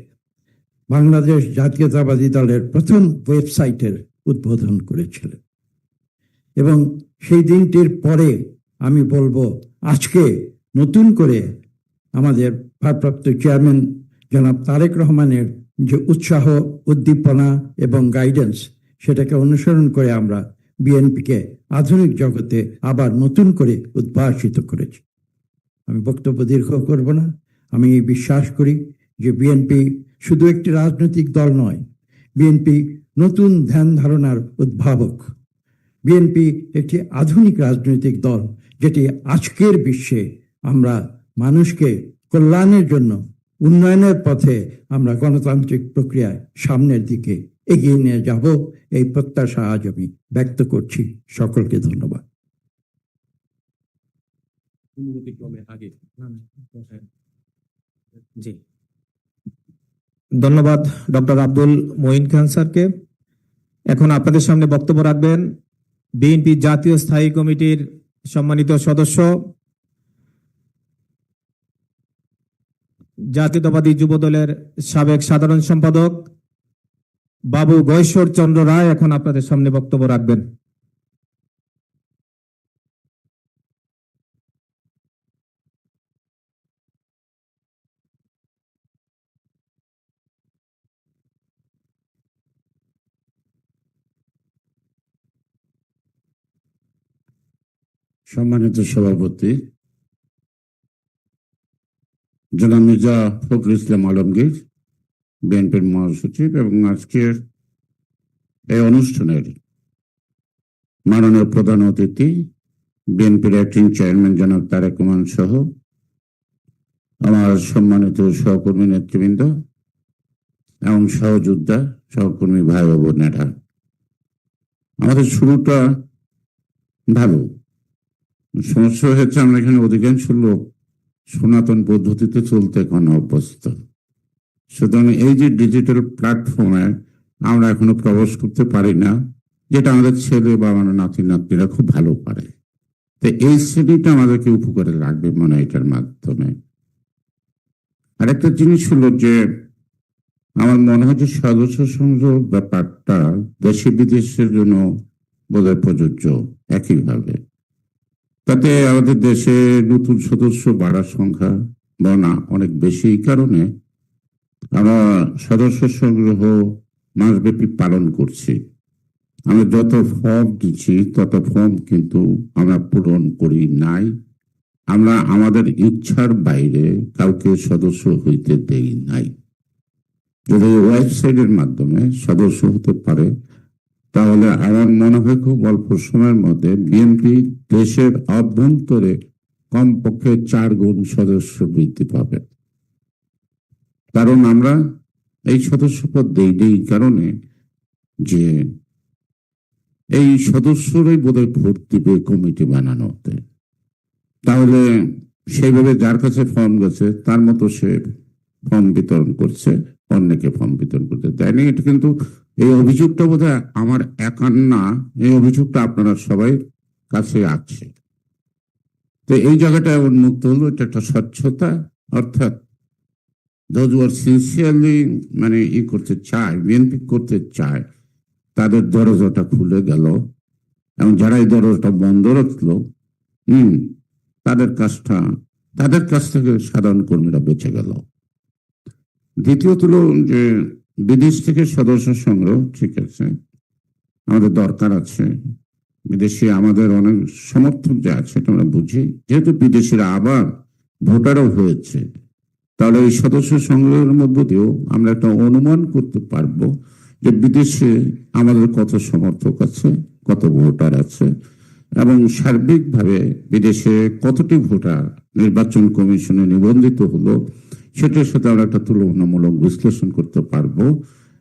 বাংলাদেশ জাতীয়তাবাদী দলের প্রথম ওয়েবসাইটের উদ্বোধন করেছিলেন। এবং সেই দিনটির পরে আমি বলবো, আজকে নতুন করে আমাদের ভারপ্রাপ্ত চেয়ারম্যান জনাব তারেক রহমানের যে উৎসাহ, উদ্দীপনা এবং গাইডেন্স, সেটাকে অনুসরণ করে আমরা বিএনপিকে আধুনিক জগতে আবার নতুন করে উদ্ভাসিত করেছি। আমি বক্তব্য দীর্ঘ করব না। আমি বিশ্বাস করি যে বিএনপি শুধু একটি রাজনৈতিক দল নয়, বিএনপি নতুন ধ্যান ধারণার উদ্ভাবক। বিএনপি একটি আধুনিক রাজনৈতিক দল, যেটি আজকের বিশ্বে আমরা মানুষকে কল্যাণের জন্য, উন্নয়নের পথে আমরা গণতান্ত্রিক প্রক্রিয়ায় সামনের দিকে এগিয়ে নিয়ে যাব, এই প্রত্যাশা আজ আমি ব্যক্ত করছি। সকলকে ধন্যবাদ। জি, ধন্যবাদ ডক্টর আব্দুল মঈন খান স্যারকে। এখন আপনাদের সামনে বক্তব্য রাখবেন বিএনপি জাতীয় স্থায়ী কমিটির সম্মানিত সদস্য, জাতীয়তাবাদী যুব দলের সাবেক সাধারণ সম্পাদক বাবু গৈশ্বর চন্দ্র রায় এখন আপনাদের সামনে বক্তব্য রাখবেন। সম্মানিত সভাপতি জনাব মির্জা ফখরুল ইসলাম আলমগীর, বিএনপির মহাসচিব, এবং আজকের এই অনুষ্ঠানের মাননীয় প্রধান অতিথি বিএনপির অ্যাক্টিং চেয়ারম্যান জনাব তারেক রহমান সহ আমার সম্মানিত সহকর্মী নেতৃবৃন্দ এবং সহযোদ্ধা সহকর্মী ভাই ও বোনেরা, আমাদের শুরুটা ভালো। সমস্যা হয়েছে আমরা এখানে অধিকাংশ লোক সনাতন পদ্ধতিতে চলতে এখন অভ্যস্ত। সুতরাং এই যে ডিজিটাল প্ল্যাটফর্মে আমরা এখনো প্রবেশ করতে পারি না, যেটা আমাদের ছেলে বা আমার নাতি নাতনিরা খুব ভালো পারে। তো এই শ্রেণীটা আমাদেরকে উপকারে লাগবে মনে হয় এটার মাধ্যমে। আরেকটা জিনিস হলো যে আমার মনে হয় যে সদস্য সংযোগ ব্যাপারটা দেশে বিদেশের জন্য বোধহয় প্রযোজ্য একইভাবে। তাতে আমাদের দেশে নতুন সদস্য বাড়ার সংখ্যা না অনেক বেশি, এই কারণে আমরা সদস্য সংগ্রহ মাসব্যাপী পালন করছি। আমরা যত ফর্ম দিচ্ছি তত ফর্ম কিন্তু আমরা পূরণ করি নাই। আমরা আমাদের ইচ্ছার বাইরে কাউকে সদস্য হইতে দেই নাই। যদি ওয়েবসাইটের মাধ্যমে সদস্য হতে পারে, তাহলে আমার মনে হয় খুব অল্প সময়ের মধ্যে বিএনপি দেশের অভ্যন্তরে কমপক্ষে 4 গুণ সদস্য বৃদ্ধি পাবে। কারণ আমরা এই সদস্যপদ দেই কারণে যে এই সদস্যরাই বোধহয় ভোট দিবে কমিটি বানানোতে। তাহলে সেইভাবে যার কাছে ফর্ম গেছে তার মতো সে ফর্ম বিতরণ করছে, অন্যকে ফর্ম বিতরণ করতে দেয়নি। এটা কিন্তু এই অভিযোগটা বোধহয় আমার একার না, এই অভিযোগটা আপনারা সবাই কাছে আছে। তো এই জায়গাটা উন্মুক্ত হলো, এটা একটা স্বচ্ছতা, অর্থাৎ সিনসিয়ারলি মানে করতে চায়, বিএনপি করতে চায়, তাদের দরজাটা খুলে গেল, এবং যারা এই দরজাটা বন্ধ রাখলো তাদের কাছ থেকে সাধারণ কর্মীরা বেঁচে গেল। দ্বিতীয়ত হলো যে বিদেশ থেকে সদস্য সংগ্রহ, ঠিক আছে, আমাদের দরকার আছে। বিদেশে আমাদের অনেক সমর্থক যা আছে এটা আমরা বুঝি। যেহেতু বিদেশিরা আবার ভোটারও হয়েছে, তাহলে এই সদস্য সংগ্রহের মধ্য দিয়েও আমরা একটা অনুমান করতে পারবো যে বিদেশে আমাদের কত সমর্থক আছে, কত ভোটার আছে, এবং সার্বিকভাবে বিদেশে কতটি ভোটার নির্বাচন কমিশনে নিবন্ধিত হলো, সেটার সাথে আমরা একটা তুলনামূলক বিশ্লেষণ করতে পারবো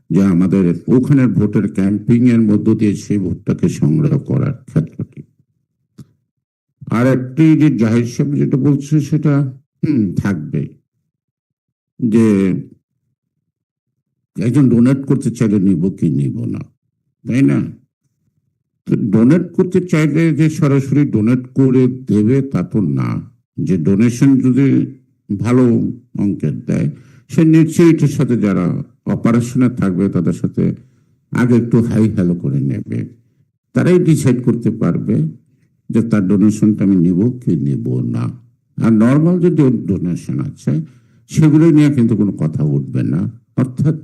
যে আমাদের ওখানের ভোটের ক্যাম্পিং এর মধ্য দিয়ে সেই ভোটটাকে সংগ্রহ করার ক্ষেত্রটি। আর একটি যে জাহির সাহেব যেটা বলছে সেটা থাকবে, যে একজন ডোনেট করতে চাইলে নিব কি নিব না, তাই না? ডোনেট করতে চাইলে যে সরাসরি ডোনেট করে দেবে তা তো না, যে ডোনেশন যদি ভালো অঙ্কের দেয় সে নিশ্চয়ই এটার সাথে যারা অপারেশনে থাকবে তাদের সাথে আগে একটু হাই হ্যালো করে নেবে, তারাই ডিসাইড করতে পারবে যে তার ডোনেশনটা আমি নিব কি নিব না। আর নর্মাল যে ডোনেশন আছে সেগুলো নিয়ে কিন্তু কোনো কথা উঠবে না, অর্থাৎ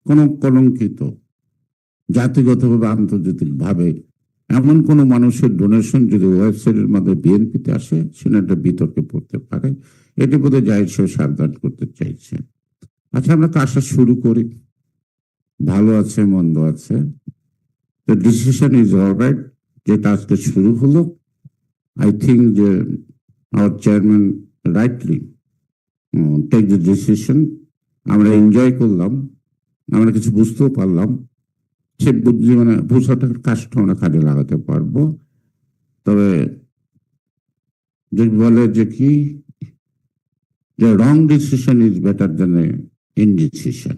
কোনো কলঙ্কিত জাতিগতভাবে আন্তর্জাতিকভাবে এমন কোনো মানুষের ডোনেশন যদি ওয়েবসাইটের মাধ্যমে বিএনপিতে আসে সেটা একটা বিতর্কে পড়তে পারে, এটি বোধহয় জাহিদ সাহেব সাবধান করতে চাইছে। আচ্ছা, আমরা কাজটা শুরু করি, ভালো আছে মন্দ আছে, the decision is all right, যেটা আজকে শুরু হলো। I think যে our chairman rightly take the decision, আমরা এনজয় করলাম, আমরা কিছু বুঝতেও পারলাম, সে বুদ্ধি মানে বোঝাটার কাজটা আমরা কাজে লাগাতে পারবো। তবে যে বলে যে কি যে রং decision is better then A indecision,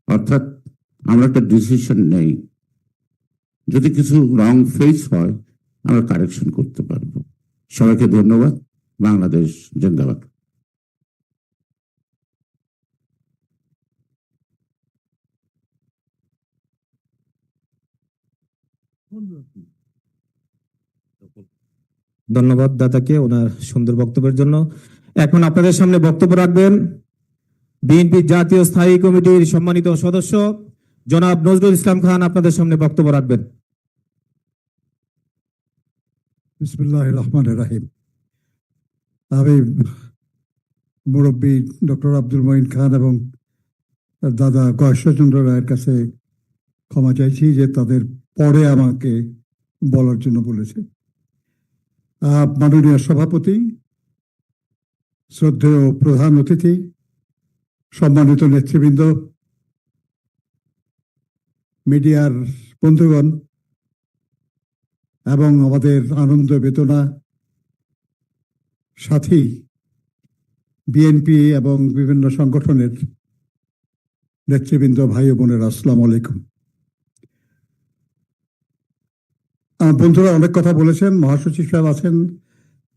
অর্থাৎ আমরা একটা ডিসিশন নেই, যদি কিছু রং ফেস হয় আমরা কারেকশন করতে পারবো। সবাইকে ধন্যবাদ। বাংলাদেশ জিন্দাবাদ। ধন্যবাদ দাদাকে ওনার সুন্দর বক্তব্যের জন্য। এখন আপনাদের সামনে বক্তব্য রাখবেন বিএনপি জাতীয় স্থায়ী কমিটির সম্মানিত সদস্য জনাব নজরুল ইসলাম খান, আপনাদের সামনে বক্তব্য রাখবেন। বিসমিল্লাহির রহমানির রহিম। আমি মুরব্বী ডক্টর আব্দুল মঈন খান এবং দাদা গয়েশ্বরচন্দ্র রায়ের কাছে ক্ষমা চাইছি যে তাদের পরে আমাকে বলার জন্য বলেছে। মাননীয় সভাপতি, শ্রদ্ধেয় প্রধান অতিথি, সম্মানিত নেতৃবৃন্দ, মিডিয়ার বন্ধুগণ এবং আমাদের আনন্দ বেদনা সাথী বিএনপি এবং বিভিন্ন সংগঠনের নেতৃবৃন্দ, ভাই ও বোনেরা, আসসালামু আলাইকুম। আমার বন্ধুরা অনেক কথা বলেছেন, মহাসচিব সাহেব আছেন,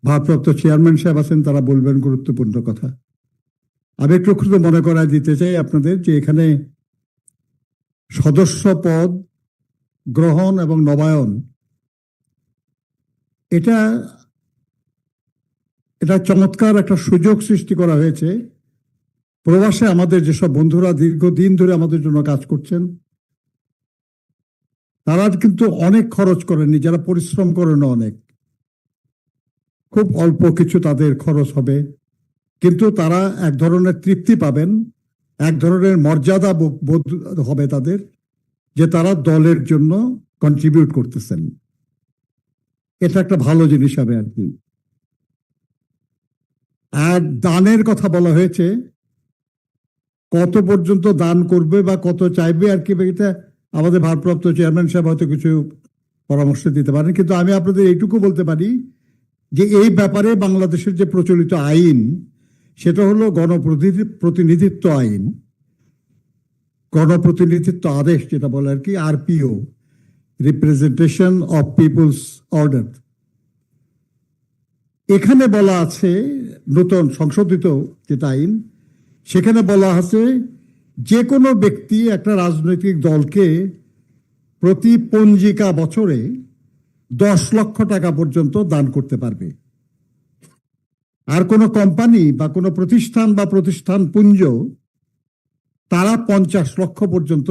ভারপ্রাপ্ত চেয়ারম্যান সাহেব আছেন, তারা বলবেন গুরুত্বপূর্ণ কথা। আমি একটু মনে করায় দিতে চাই আপনাদের যে এখানে সদস্য পদ গ্রহণ এবং নবায়ন এটা চমৎকার একটা সুযোগ সৃষ্টি করা হয়েছে। প্রবাসে আমাদের যেসব বন্ধুরা দীর্ঘদিন ধরে আমাদের জন্য কাজ করছেন তারা কিন্তু অনেক খরচ করেননি, যারা পরিশ্রম করেন অনেক, খুব অল্প কিছু তাদের খরচ হবে, কিন্তু তারা এক ধরনের তৃপ্তি পাবেন, এক ধরনের মর্যাদা বোধ হবে তাদের যে তারা দলের জন্য কন্ট্রিবিউট করতেছেন। এটা একটা ভালো জিনিস হবে আর কি। আর দানের কথা বলা হয়েছে, কত পর্যন্ত দান করবে বা কত চাইবে আর কি, এটা আমাদের ভারপ্রাপ্ত চেয়ারম্যান সাহেব হয়তো কিছু পরামর্শ দিতে পারেন, কিন্তু আমি আপনাদের এইটুকু বলতে পারি যে এই ব্যাপারে বাংলাদেশের যে প্রচলিত আইন সেটা হলো গণপ্রতিনিধিত্ব আইন, গণপ্রতিনিধিত্ব আদেশ যেটা বলে আর কি, RPO, representation of people's order. এখানে বলা আছে, নতুন সংশোধিত যেটা আইন, সেখানে বলা আছে যে কোনো ব্যক্তি একটা রাজনৈতিক দলকে প্রতি পঞ্জিকা বছরে 10 লক্ষ টাকা পর্যন্ত দান করতে পারবে। আর কোনো কোম্পানি বা কোনো প্রতিষ্ঠান বা প্রতিষ্ঠান পুঞ্জ তারা 50 লক্ষ পর্যন্ত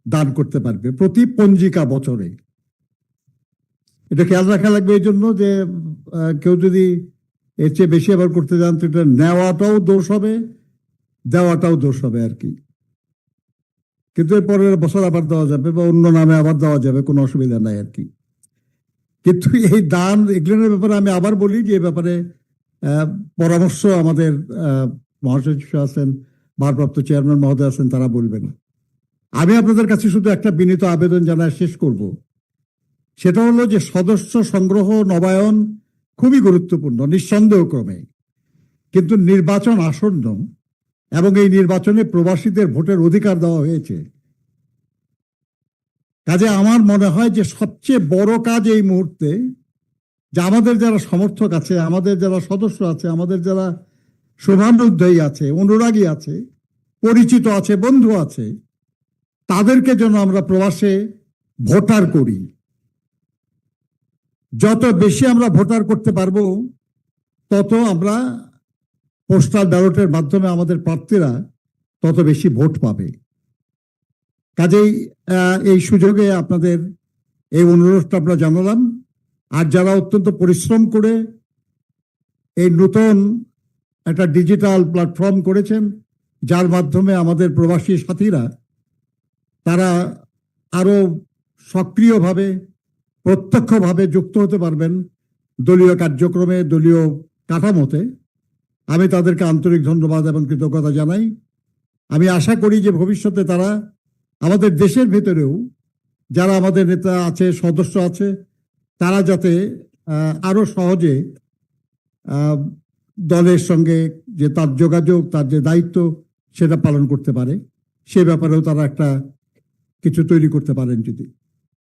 দান করতে পারবে প্রতি পঞ্জিকা বছরে। এটা খেয়াল রাখা লাগবে এই জন্য যে কেউ যদি এর চেয়ে বেশি আবার করতে যান তো এটা নেওয়াটাও দোষ হবে, দেওয়াটাও দোষ হবে আর কি। কিন্তু এর পরের বছর আবার দেওয়া যাবে বা অন্য নামে আবার দেওয়া যাবে, কোনো অসুবিধা নাই আর কি। কিন্তু এই দান এগুলোর ব্যাপারে আমি আবার বলি যে এই ব্যাপারে পরামর্শ আমাদের মহাসচিব আছেন, ভারপ্রাপ্ত চেয়ারম্যান মহোদয় আছেন, তারা বলবেন। আমি আপনাদের কাছে শুধু একটা বিনীত আবেদন জানায় শেষ করব, সেটা হলো যে সদস্য সংগ্রহ নবায়ন খুবই গুরুত্বপূর্ণ নিঃসন্দেহ ক্রমে, কিন্তু নির্বাচন আসন্ন এবং এই নির্বাচনে প্রবাসীদের ভোটের অধিকার দেওয়া হয়েছে। কাজে আমার মনে হয় যে সবচেয়ে বড় কাজ এই মুহূর্তে যে আমাদের যারা সমর্থক আছে, আমাদের যারা সদস্য আছে, আমাদের যারা শুভানুধ্যায়ী আছে, অনুরাগী আছে, পরিচিত আছে, বন্ধু আছে, তাদেরকে যেন আমরা প্রবাসে ভোটার করি। যত বেশি আমরা ভোটার করতে পারবো তত আমরা পোস্টাল ব্যালটের মাধ্যমে আমাদের প্রার্থীরা তত বেশি ভোট পাবে। কাজেই এই সুযোগে আপনাদের এই অনুরোধটা আমরা জানালাম। আর যারা অত্যন্ত পরিশ্রম করে এই নতুন একটা ডিজিটাল প্ল্যাটফর্ম করেছেন, যার মাধ্যমে আমাদের প্রবাসী সাথীরা তারা আরো সক্রিয়ভাবে প্রত্যক্ষভাবে যুক্ত হতে পারবেন দলীয় কার্যক্রমে, দলীয় কাঠামোতে, আমি তাদেরকে আন্তরিক ধন্যবাদ এবং কৃতজ্ঞতা জানাই। আমি আশা করি যে ভবিষ্যতে তারা আমাদের দেশের ভেতরেও যারা আমাদের নেতা আছে, সদস্য আছে, তারা যাতে আরো সহজে দলের সঙ্গে যে তার যোগাযোগ, তার যে দায়িত্ব সেটা পালন করতে পারে, সে ব্যাপারেও তারা একটা কিছু তৈরি করতে পারেন যদি।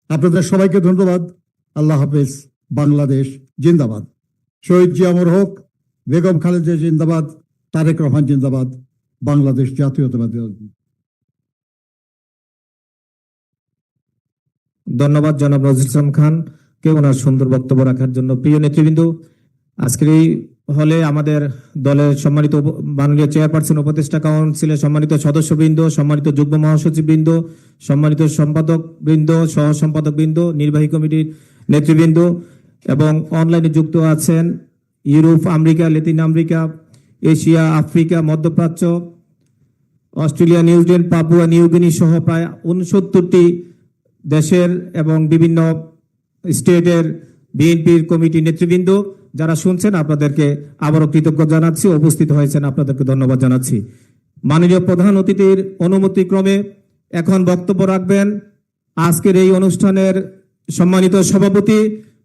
আপনাদের সবাইকে ধন্যবাদ। আল্লাহ হাফেজ। বাংলাদেশ জিন্দাবাদ। শহীদ জিয়া অমর হোক, বেগম খালেদা জিন্দাবাদ, তারেক রহমান জিন্দাবাদ, বাংলাদেশ জাতীয়তাবাদী দল। ধন্যবাদ জনাব নজরুল ইসলাম খান কে ওনার সুন্দর বক্তব্য রাখার জন্য। প্রিয় নেতৃবৃন্দ, আজকের এই হলে আমাদের দলের সম্মানিত মাননীয় চেয়ারপারসন, উপদেষ্টা কাউন্সিলের সম্মানিত সদস্যবৃন্দ, সম্মানিত যুগ্ম মহাসচিববৃন্দ, সম্মানিত সম্পাদক বৃন্দ, সহ সম্পাদক বৃন্দ, নির্বাহী কমিটির নেতৃবৃন্দ এবং অনলাইনে যুক্ত আছেন Europe, America, Latin America, Asia, Africa, মধ্যপ্রাচ্য, অস্ট্রেলিয়া, নিউজিল্যান্ড, পাপুয়া নিউগিনি সহ প্রায় 69টি দেশের এবং বিভিন্ন স্টেটের বিএনপির কমিটি নেতৃবৃন্দ যারা শুনছেন, আপনাদেরকে আবারও কৃতজ্ঞতা জানাচ্ছি। উপস্থিত হয়েছেন, আপনাদেরকে ধন্যবাদ জানাচ্ছি। মাননীয় প্রধান অতিথির অনুমতিক্রমে এখন বক্তব্য রাখবেন আজকের এই অনুষ্ঠানের সম্মানিত সভাপতি,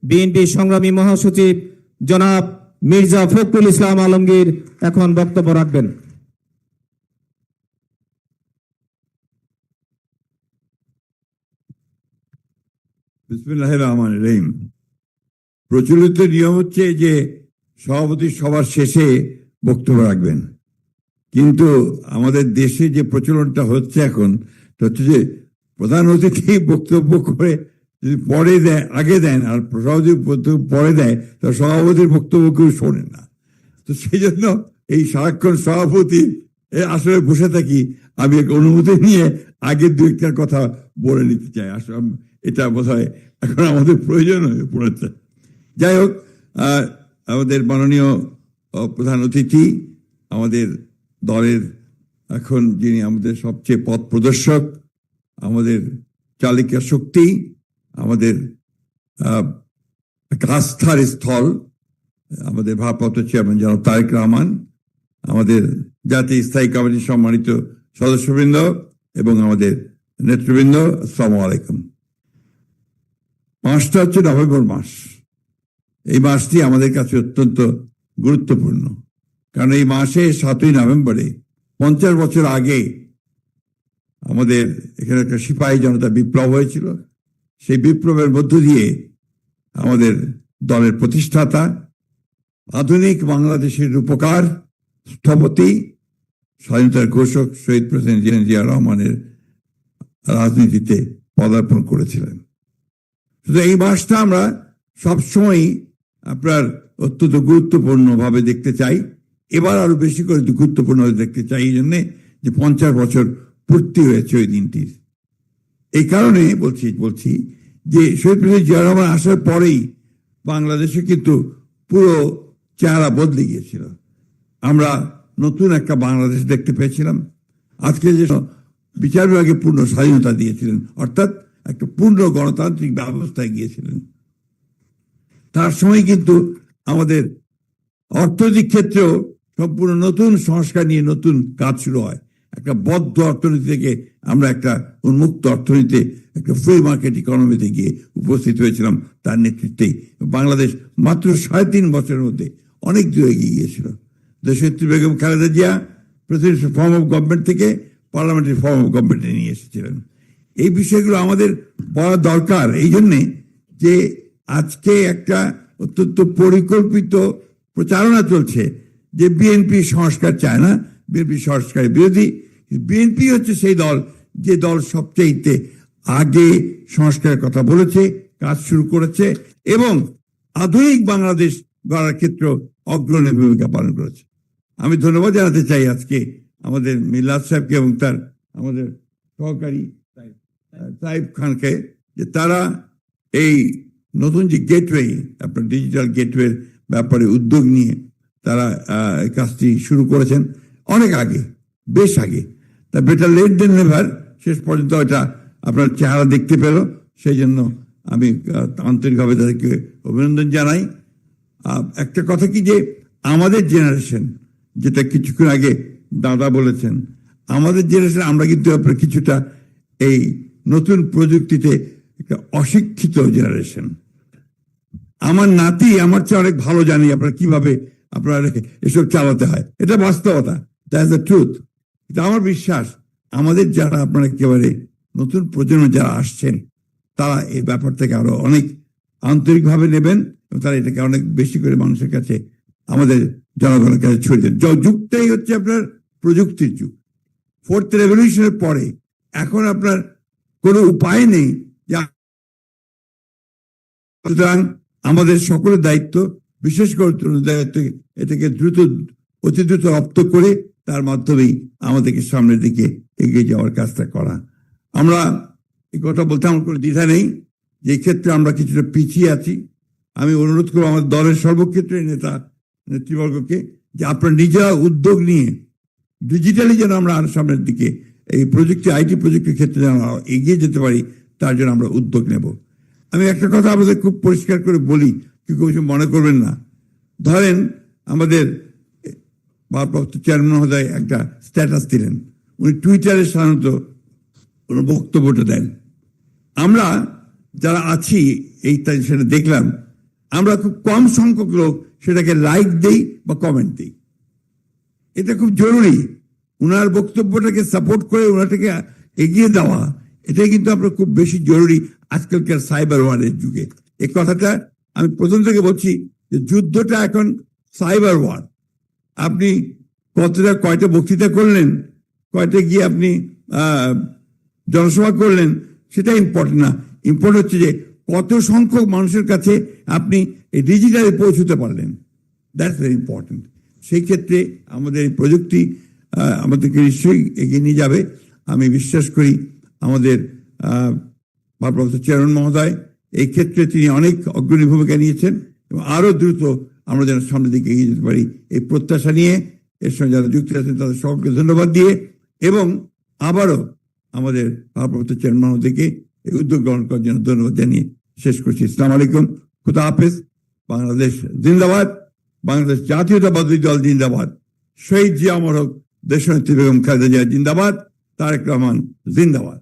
বিএনপি সংগ্রামী মহাসচিব জনাব মির্জা ফখরুল ইসলাম আলমগীর এখন বক্তব্য রাখবেন। বিসমিল্লাহির রহমানির রহিম। প্রচলিত নিয়ম হচ্ছে যে সভাপতি সবার শেষে বক্তব্য রাখবেন, কিন্তু আমাদের দেশে যে প্রচলনটা হচ্ছে এখন হচ্ছে যে প্রধান অতিথি বক্তব্য করে যদি পরে দেয়, আগে দেন, আর সভাপতি বক্তব্য পরে দেয়, তো সভাপতির বক্তব্য কেউ শোনে না। তো সেই জন্য এই সারাক্ষণ সভাপতি আসলে বসে থাকি, আমি অনুমতি নিয়ে আগের দু একটার কথা বলে নিতে চাই। আসলে এটা বোধহয় এখন আমাদের প্রয়োজন হয়ে পড়েছে। যাই হোক, আমাদের মাননীয় প্রধান অতিথি, আমাদের দলের এখন যিনি আমাদের সবচেয়ে পথ প্রদর্শক, আমাদের চালিকা শক্তি, আমাদের আস্থার স্থল, আমাদের ভারপ্রাপ্ত চেয়ারম্যান জনাব তারেক রহমান, আমাদের জাতীয় স্থায়ী কমিটির সম্মানিত সদস্যবৃন্দ এবং আমাদের নেতৃবৃন্দ, আসসালামু আলাইকুম। মাসটা হচ্ছে নভেম্বর মাস। এই মাসটি আমাদের কাছে অত্যন্ত গুরুত্বপূর্ণ, কারণ এই মাসে 7ই নভেম্বরে 50 বছর আগে আমাদের এখানে একটা সিপাহী জনতা বিপ্লব হয়েছিল। সেই বিপ্লবের মধ্য দিয়ে আমাদের দলের প্রতিষ্ঠাতা, আধুনিক বাংলাদেশের রূপকার, স্থপতি, স্বাধীনতার ঘোষক শহীদ প্রেসিডেন্ট জিয়া রহমানের রাজনীতিতে পদার্পণ করেছিলেন। এই মাসটা আমরা সবসময় আপনার অত্যন্ত গুরুত্বপূর্ণ ভাবে দেখতে চাই। এবার আরো বেশি করে গুরুত্বপূর্ণ ভাবে দেখতে চাই, এই জন্যে যে 50 বছর পূর্তি হয়েছে ওই দিনটির। এই কারণে বলছি যে শহীদ প্রেসিডেন্ট জিয়া রহমান আসার পরেই বাংলাদেশে কিন্তু পুরো চেহারা বদলে গিয়েছিল। আমরা নতুন একটা বাংলাদেশ দেখতে পেয়েছিলাম। আজকে যে বিচার বিভাগে পূর্ণ স্বাধীনতা দিয়েছিলেন, অর্থাৎ একটা পূর্ণ গণতান্ত্রিক ব্যবস্থায় গিয়েছিলেন। তার সময় কিন্তু আমাদের অর্থনৈতিক ক্ষেত্রেও সম্পূর্ণ নতুন সংস্কার নিয়ে নতুন কাজ শুরু হয়। একটা বদ্ধ অর্থনীতি থেকে আমরা একটা উন্মুক্ত অর্থনীতিতে, একটা ফ্রি মার্কেট ইকোনমিতে গিয়ে উপস্থিত হয়েছিলাম তার নেতৃত্বেই। বাংলাদেশ মাত্র 3.5 বছরের মধ্যে অনেক দূরে এগিয়ে গিয়েছিল। দেশনেত্রী Begum Khaleda Zia presidential form of government থেকে পার্লামেন্টারি ফর্ম অফ গভর্নমেন্টে নিয়ে এসেছিলেন। এই বিষয়গুলো আমাদের বলা দরকার, এই জন্যে যে আজকে একটা অত্যন্ত পরিকল্পিত প্রচারণা চলছে যে বিএনপি সংস্কার চায় না, বিএনপি সংস্কার বিরোধী। বিএনপি হচ্ছে সেই দল যে দল সবচেয়ে আগে সংস্কারের কথা বলেছে, কাজ শুরু করেছে এবং আধুনিক বাংলাদেশ গড়ার ক্ষেত্রে অগ্রণী ভূমিকা পালন করেছে। আমি ধন্যবাদ জানাতে চাই আজকে আমাদের মিলাদ সাহেবকে এবং তার আমাদের সহকারী সাহেব খানকে, যে তারা এই নতুন যে গেটওয়ে, আপনার ডিজিটাল গেটওয়ের ব্যাপারে উদ্যোগ নিয়ে তারা এই কাজটি শুরু করেছেন অনেক আগে, বেশ আগে। তা বেটার লেট দেন নেভার, শেষ পর্যন্ত এটা আপনার চেহারা দেখতে পেল, সেই জন্য আমি আন্তরিকভাবে তাদেরকে অভিনন্দন জানাই। একটা কথা কি যে আমাদের জেনারেশন, যেটা কিছুক্ষণ আগে দাদা বলেছেন, আমাদের জেনারেশন আমরা কিন্তু আপনার কিছুটা এই নতুন প্রযুক্তিতে একটা অশিক্ষিত জেনারেশন। আমার নাতি আমার চেয়ে অনেক ভালো জানি আপনার কিভাবে আপনার এসব চালাতে হয়, এটা বাস্তবতা, দ্যাটস দ্য ট্রুথ। এটা আমার বিশ্বাস আমাদের যারা আপনারা একেবারে নতুন প্রজন্ম যারা আসছেন তারা এই ব্যাপার থেকে আরো অনেক আন্তরিকভাবে নেবেন এবং তারা এটাকে অনেক বেশি করে মানুষের কাছে, আমাদের জনগণের কাছে ছড়িয়ে দেন। যুগটাই হচ্ছে আপনার প্রযুক্তির যুগ। ফোর্থ রেভলিউশনের পরে এখন আপনার কোনো উপায় নেই, সুতরাং আমাদের সকলের দায়িত্ব, বিশেষ করে তরুণ দায়িত্ব, এটাকে অতি দ্রুত রপ্ত করে তার মাধ্যমেই আমাদেরকে সামনের দিকে এগিয়ে যাওয়ার কাজটা করা। আমরা এই কথা বলতে আমার কোনো দ্বিধা নেই যে এই ক্ষেত্রে আমরা কিছুটা পিছিয়ে আছি। আমি অনুরোধ করবো আমাদের দলের সর্বক্ষেত্রে নেতৃবর্গকে যে আপনারা নিজেরা উদ্যোগ নিয়ে ডিজিটালি যেন আমরা আর সামনের দিকে এই প্রযুক্তি, আইটি প্রযুক্তির ক্ষেত্রে যেন এগিয়ে যেতে পারি, তার জন্য আমরা উদ্যোগ নেব। আমি একটা কথা আমাদের খুব পরিষ্কার করে বলি, কেউ কিছু মনে করবেন না। ধরেন আমাদের ভারপ্রাপ্ত চেয়ারম্যান মহোদয় একটা স্ট্যাটাস দিলেন, উনি টুইটারে সাধারণত কোনো বক্তব্যটা দেন। আমরা যারা আছি এই সেটা দেখলাম, আমরা খুব কম সংখ্যক লোক সেটাকে লাইক দেই বা কমেন্ট দিই। এটা খুব জরুরি, উনার বক্তব্যটাকে সাপোর্ট করে ওনাটাকে এগিয়ে দেওয়া, এটাই কিন্তু আপনার খুব বেশি জরুরি আজকালকার সাইবার ওয়ারের যুগে। এই কথাটা আমি প্রথম থেকে বলছি যে যুদ্ধটা এখন সাইবার ওয়ার। আপনি কয়টা বক্তৃতা করলেন, কয়টা গিয়ে আপনি জনসভা করলেন, সেটা ইম্পর্টেন্ট না। ইম্পর্টেন্ট হচ্ছে যে কত সংখ্যক মানুষের কাছে আপনি এই ডিজিটালে পৌঁছতে পারলেন, দ্যাটস ভেরি ইম্পর্টেন্ট। সেই ক্ষেত্রে আমাদের এই প্রযুক্তি আমাদেরকে নিশ্চয়ই এগিয়ে নিয়ে যাবে। আমি বিশ্বাস করি আমাদের ভারপ্রাপ্ত চেয়ারম্যান মহোদয় এই ক্ষেত্রে তিনি অনেক অগ্রণী ভূমিকা নিয়েছেন এবং আরো দ্রুত আমরা যেন সামনের দিকে এগিয়ে যেতে পারি এই প্রত্যাশা নিয়ে, এর সঙ্গে যারা যুক্ত আছেন তাদের সকলকে ধন্যবাদ দিয়ে এবং আবারও আমাদের ভারপ্রাপ্ত চেয়ারম্যান মহোদয়কে এই উদ্যোগ গ্রহণ করার জন্য ধন্যবাদ জানিয়ে শেষ করছি। আসসালামু আলাইকুম, খুদা হাফেজ। বাংলাদেশ জিন্দাবাদ, বাংলাদেশ জাতীয়তাবাদী দল জিন্দাবাদ, শহীদ জিয়া অমর হোক, দেশনেত্রী বেগম খালেদা জিয়া জিন্দাবাদ, তারেক রহমান জিন্দাবাদ।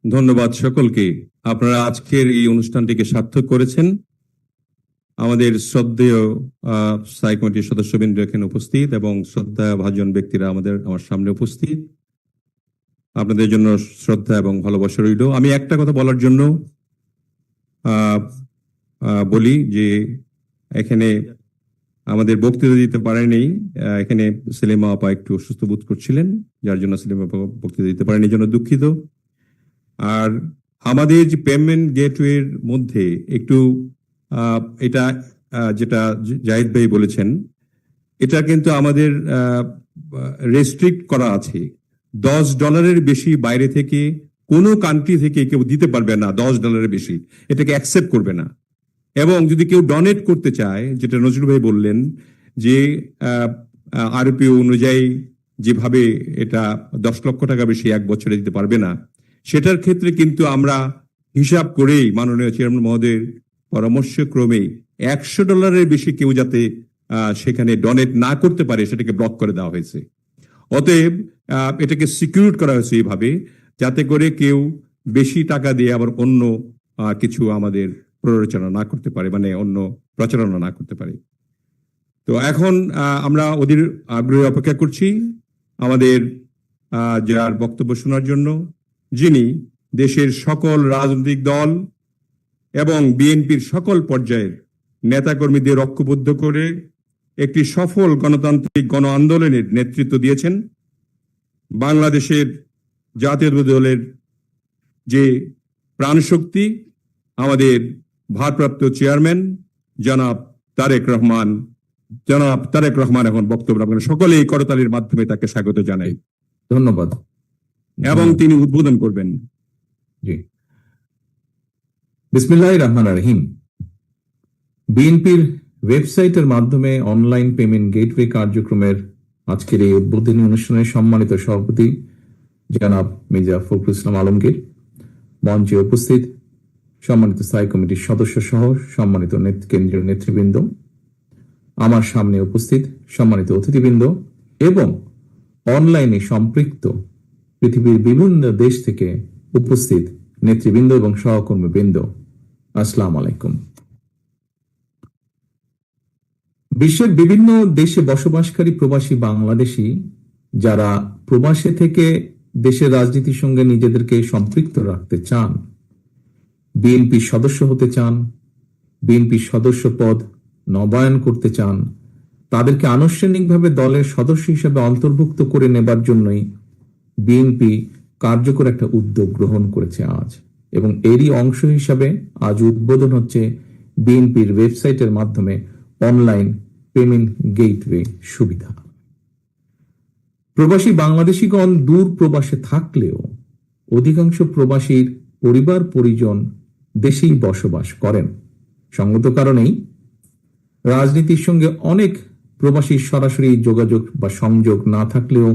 ধন্যবাদ সকলকে। আপনারা আজকের এই অনুষ্ঠানটিকে সার্থক করেছেন। আমাদের শ্রদ্ধেয় স্থায়ী কমিটির সদস্যবৃন্দ এখানে উপস্থিত এবং শ্রদ্ধা ভাজন ব্যক্তিরা আমার সামনে উপস্থিত। আপনাদের জন্য শ্রদ্ধা এবং ভালোবাসা রইল। আমি একটা কথা বলার জন্য বলি যে এখানে আমাদের বক্তৃতা দিতে পারেনি, এখানে সেলিমা আপা একটু অসুস্থ বোধ করছিলেন, যার জন্য সেলিমা আপা বক্তৃতা দিতে পারেনি, জন্য দুঃখিত। আর আমাদের যে পেমেন্ট গেটওয়ের মধ্যে একটু এটা যেটা জাহিদ ভাই বলেছেন, এটা কিন্তু আমাদের রেস্ট্রিক্ট করা আছে। $10 বেশি বাইরে থেকে কোনো কান্ট্রি থেকে কেউ দিতে পারবে না, $10 বেশি এটাকে অ্যাকসেপ্ট করবে না। এবং যদি কেউ ডোনেট করতে চায়, যেটা নজরুল ভাই বললেন যে আরপিও অনুযায়ী যেভাবে এটা 10 লক্ষ টাকা বেশি এক বছরে দিতে পারবে না, সেটার ক্ষেত্রে কিন্তু আমরা হিসাব করেই মাননীয় চেয়ারম্যান মহোদয়ের পরামর্শক্রমে $100 বেশি কেউ যাতে সেখানে ডোনেট না করতে পারে সেটাকে ব্লক করে দেওয়া হয়েছে। অতএব এটাকে সিকিউর করা হয়েছে এইভাবে, যাতে করে কেউ বেশি টাকা দিয়ে আবার অন্য কিছু আমাদের প্ররোচনা না করতে পারে, মানে অন্য প্রচারণা না করতে পারে। তো এখন আমরা ওদের আগ্রহে অপেক্ষা করছি আমাদের যার বক্তব্য শোনার জন্য, যিনি দেশের সকল রাজনৈতিক দল এবং বিএনপির সকল পর্যায়ের নেতাকর্মীদের ঐক্যবদ্ধ করে একটি সফল গণতান্ত্রিক গণ আন্দোলনের নেতৃত্ব দিয়েছেন। বাংলাদেশের জাতীয়তাবাদী দলের যে প্রাণশক্তি, আমাদের ভারপ্রাপ্ত চেয়ারম্যান জনাব তারেক রহমান এখন বক্তব্য রাখবেন। সকলে এই করতালির মাধ্যমে তাকে স্বাগত জানাই। ধন্যবাদ। এবং তিনি উদ্বোধন করবেন। জি, বিসমিল্লাহির রহমানির রহিম। বিএনপির ওয়েবসাইটের মাধ্যমে অনলাইন পেমেন্ট গেটওয়ে কার্যক্রমের আজকের এই উদ্বোধনী অনুষ্ঠানের সম্মানিত সভাপতি জনাব মির্জা ফখরুল ইসলাম আলমগীর, মঞ্চে উপস্থিত সম্মানিত স্থায়ী কমিটির সদস্য সহ সম্মানিত কেন্দ্রীয় নেতৃবৃন্দ, আমার সামনে উপস্থিত সম্মানিত অতিথিবৃন্দ এবং অনলাইনে সম্পৃক্ত পৃথিবীর বিভিন্ন দেশ থেকে উপস্থিত নেতৃবৃন্দ এবং সহকর্মীবৃন্দ, আসসালামু আলাইকুম। বিশ্বের বিভিন্ন দেশে বসবাসকারী প্রবাসী বাংলাদেশী যারা প্রবাসে থেকে দেশের রাজনীতির সঙ্গে নিজেদেরকে সম্পৃক্ত রাখতে চান, বিএনপির সদস্য হতে চান, বিএনপির সদস্য পদ নবায়ন করতে চান, তাদেরকে আনুষ্ঠানিকভাবে দলের সদস্য হিসেবে অন্তর্ভুক্ত করে নেবার জন্যই বিএনপি কার্যকর একটা উদ্যোগ গ্রহণ করেছে আজ, এবং এরই অংশ হিসাবে আজ উদ্বোধন হচ্ছে বিএনপির ওয়েবসাইটের মাধ্যমে অনলাইন পেমেন্ট গেটওয়ে সুবিধা। প্রবাসী বাংলাদেশিগণ দূর প্রবাসে থাকলেও অধিকাংশ প্রবাসীর পরিবার পরিজন দেশেই বসবাস করেন। সঙ্গত কারণেই রাজনীতির সঙ্গে অনেক প্রবাসীর সরাসরি যোগাযোগ বা সংযোগ না থাকলেও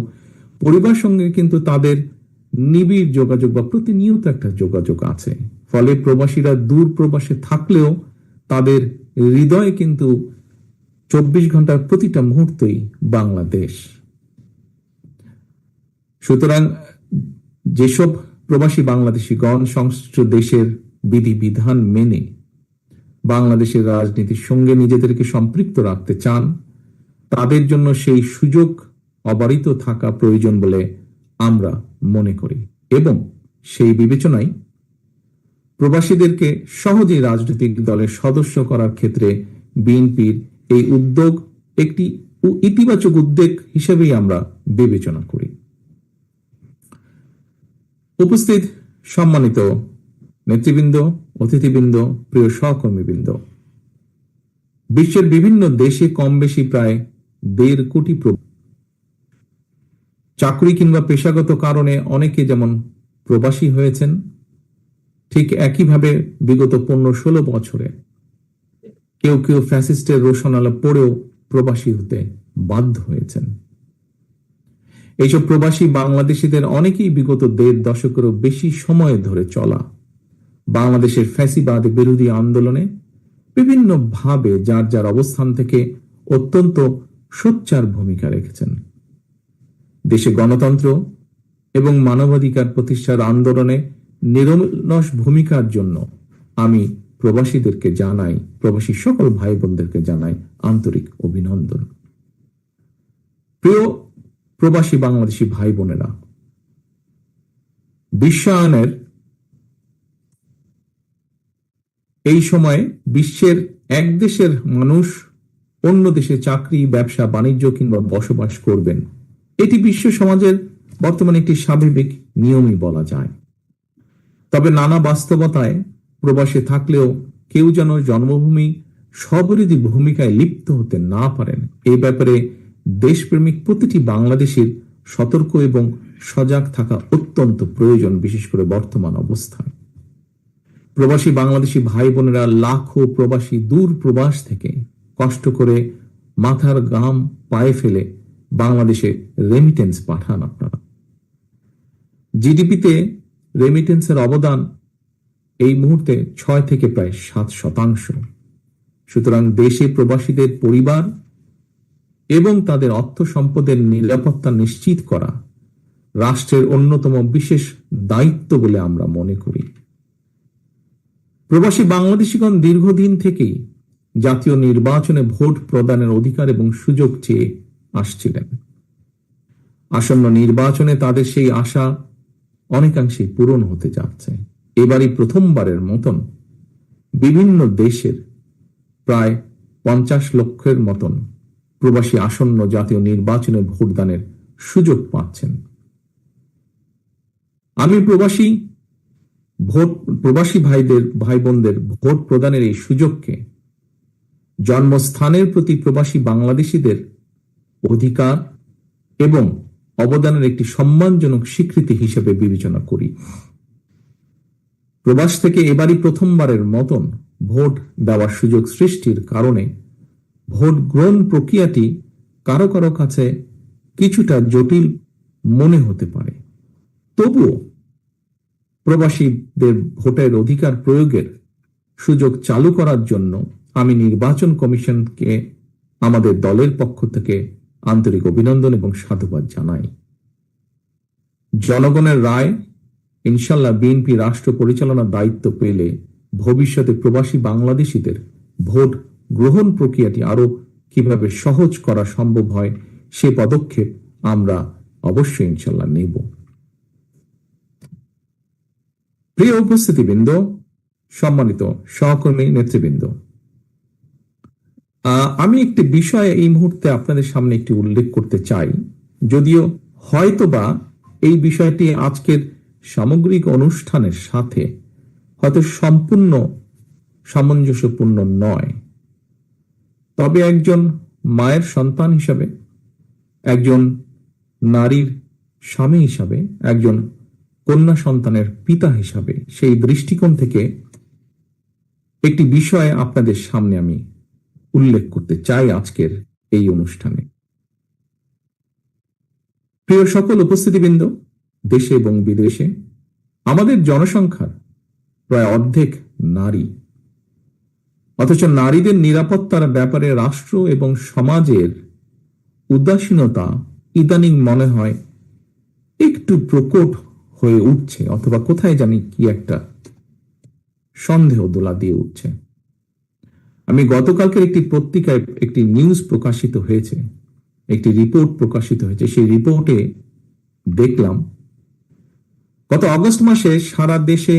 পরিবার সঙ্গে কিন্তু তাদের নিবিড় যোগাযোগ বা প্রতিনিয়ত একটা যোগাযোগ আছে। ফলে প্রবাসীরা দূর প্রবাসে থাকলেও তাদের হৃদয়ে কিন্তু 24 ঘন্টার প্রতিটা মুহূর্তই বাংলাদেশ। সুতরাং যেসব প্রবাসী বাংলাদেশিগণ সংশ্লিষ্ট দেশের বিধিবিধান মেনে বাংলাদেশের রাজনীতির সঙ্গে নিজেদেরকে সম্পৃক্ত রাখতে চান, তাদের জন্য সেই সুযোগ অবারিত থাকা প্রয়োজন বলে আমরা মনে করি, এবং সেই বিবেচনায় প্রবাসীদেরকে সহজেই রাজনৈতিক দলের সদস্য করার ক্ষেত্রে বিএনপির এই উদ্যোগ একটি ইতিবাচক উদ্যোগ হিসেবেই আমরা বিবেচনা করি। উপস্থিত সম্মানিত নেতৃবৃন্দ, অতিথিবৃন্দ, প্রিয় সহকর্মীবৃন্দ, বিশ্বের বিভিন্ন দেশে কম বেশি প্রায় 1.5 কোটি চাকরি কিংবা পেশাগত কারণে অনেকে যেমন প্রবাসী হয়েছেন, ঠিক একইভাবে বিগত 15-16 বছরে কেউ কেউ ফ্যাসিস্টের রোশনালা পড়েও প্রবাসী হতে বাধ্য হয়েছেন। এইসব প্রবাসী বাংলাদেশিদের অনেকেই বিগত 1.5 দশকেরও বেশি সময় ধরে চলা বাংলাদেশের ফ্যাসিবাদ বিরোধী আন্দোলনে বিভিন্ন ভাবে যার যার অবস্থান থেকে অত্যন্ত সোচ্চার ভূমিকা রেখেছেন। দেশে গণতন্ত্র এবং মানবাধিকার প্রতিষ্ঠার আন্দোলনে নিরলস ভূমিকার জন্য আমি প্রবাসীদেরকে জানাই, প্রবাসী সকল ভাই বোনদেরকে জানাই আন্তরিক অভিনন্দন। প্রিয় প্রবাসী বাংলাদেশি ভাই বোনেরা, বিশ্বায়নের এই সময়ে বিশ্বের এক দেশের মানুষ অন্য দেশে চাকরি, ব্যবসা, বাণিজ্য কিংবা বসবাস করবেন, এটি বিশ্ব সমাজের বর্তমানে একটি স্বাভাবিক নিয়মই বলা যায়। তবে নানা বাস্তবতায় প্রবাসে থাকলেও কেউ যেন জন্মভূমি সবিরোধী ভূমিকায় লিপ্ত হতে না পারেন, এই ব্যাপারে দেশপ্রেমিক প্রতিটি বাংলাদেশীর সতর্ক এবং সজাগ থাকা অত্যন্ত প্রয়োজন, বিশেষ করে বর্তমান অবস্থায়। প্রবাসী বাংলাদেশি ভাই বোনেরা লাখো প্রবাসী দূর প্রবাস থেকে কষ্ট করে মাথার ঘাম পায়ে ফেলে বাংলাদেশে রেমিটেন্স পাঠান। আপনারা জিডিপিতে রেমিটেন্সের অবদান এই মুহূর্তে 6 থেকে প্রায় 7%। সুতরাং দেশে প্রবাসীদের পরিবার এবং তাদের অর্থ সম্পদের নিরাপত্তা নিশ্চিত করা রাষ্ট্রের অন্যতম বিশেষ দায়িত্ব বলে আমরা মনে করি। প্রবাসী বাংলাদেশিগণ দীর্ঘদিন থেকেই জাতীয় নির্বাচনে ভোট প্রদানের অধিকার এবং সুযোগ চেয়ে আসছিলেন। আসন্ন নির্বাচনে তাদের সেই আশা অনেকাংশেই পূরণ হতে যাচ্ছে। এবারই প্রথমবারের মতন বিভিন্ন দেশের প্রায় 50 লক্ষের মতন প্রবাসী আসন্ন জাতীয় নির্বাচনে ভোটদানের সুযোগ পাচ্ছেন। আমি প্রবাসী ভাই বোনদের ভোট প্রদানের এই সুযোগকে জন্মস্থানের প্রতি প্রবাসী বাংলাদেশিদের অধিকার এবং অবদানের একটি সম্মানজনক স্বীকৃতি হিসেবে বিবেচনা করি। প্রবাস থেকে এবারই প্রথমবারের মতন ভোট দেওয়ার সুযোগ সৃষ্টির কারণে ভোট গ্রহণ প্রক্রিয়াটি কারো কারো কাছে কিছুটা জটিল মনে হতে পারে। তবুও প্রবাসীদের ভোটের অধিকার প্রয়োগের সুযোগ চালু করার জন্য আমি নির্বাচন কমিশনকে আমাদের দলের পক্ষ থেকে আন্তরিক অভিনন্দন এবং সাধুবাদ জানাই। জনগণের রায় ইনশাল্লাহ বিএনপি রাষ্ট্র পরিচালনার দায়িত্ব পেলে ভবিষ্যতে প্রবাসী বাংলাদেশিদের ভোট গ্রহণ প্রক্রিয়াটি আরো কিভাবে সহজ করা সম্ভব হয় সে পদক্ষেপ আমরা অবশ্যই ইনশাল্লাহ নেব। প্রিয় উপস্থিতিবৃন্দ, সম্মানিত সহকর্মী নেতৃবৃন্দ, আমি একটি বিষয় এই মুহূর্তে আপনাদের সামনে একটি উল্লেখ করতে চাই, যদিও হয়তোবা এই বিষয়টি আজকের সামগ্রিক অনুষ্ঠানের সাথে হয়তো সম্পূর্ণ সামঞ্জস্যপূর্ণ নয়। তবে একজন মায়ের সন্তান হিসাবে, একজন নারীর স্বামী হিসাবে, একজন কন্যা সন্তানের পিতা হিসাবে সেই দৃষ্টিকোণ থেকে একটি বিষয় আপনাদের সামনে আমি উল্লেখ করতে চাই আজকের এই অনুষ্ঠানে। প্রিয় সকল উপস্থিতিবৃন্দ, দেশে এবং বিদেশে আমাদের জনসংখ্যার প্রায় অর্ধেক নারী, অথচ নারীদের নিরাপত্তার ব্যাপারে রাষ্ট্র এবং সমাজের উদাসীনতা ইদানিং মনে হয় একটু প্রকট হয়ে উঠছে, অথবা কোথায় জানি কি একটা সন্দেহ দোলা দিয়ে উঠছে। আমি গতকালকের একটি পত্রিকায় একটি নিউজ প্রকাশিত হয়েছে, একটি রিপোর্ট প্রকাশিত হয়েছে। সেই রিপোর্টে দেখলাম গত আগস্ট মাসে সারা দেশে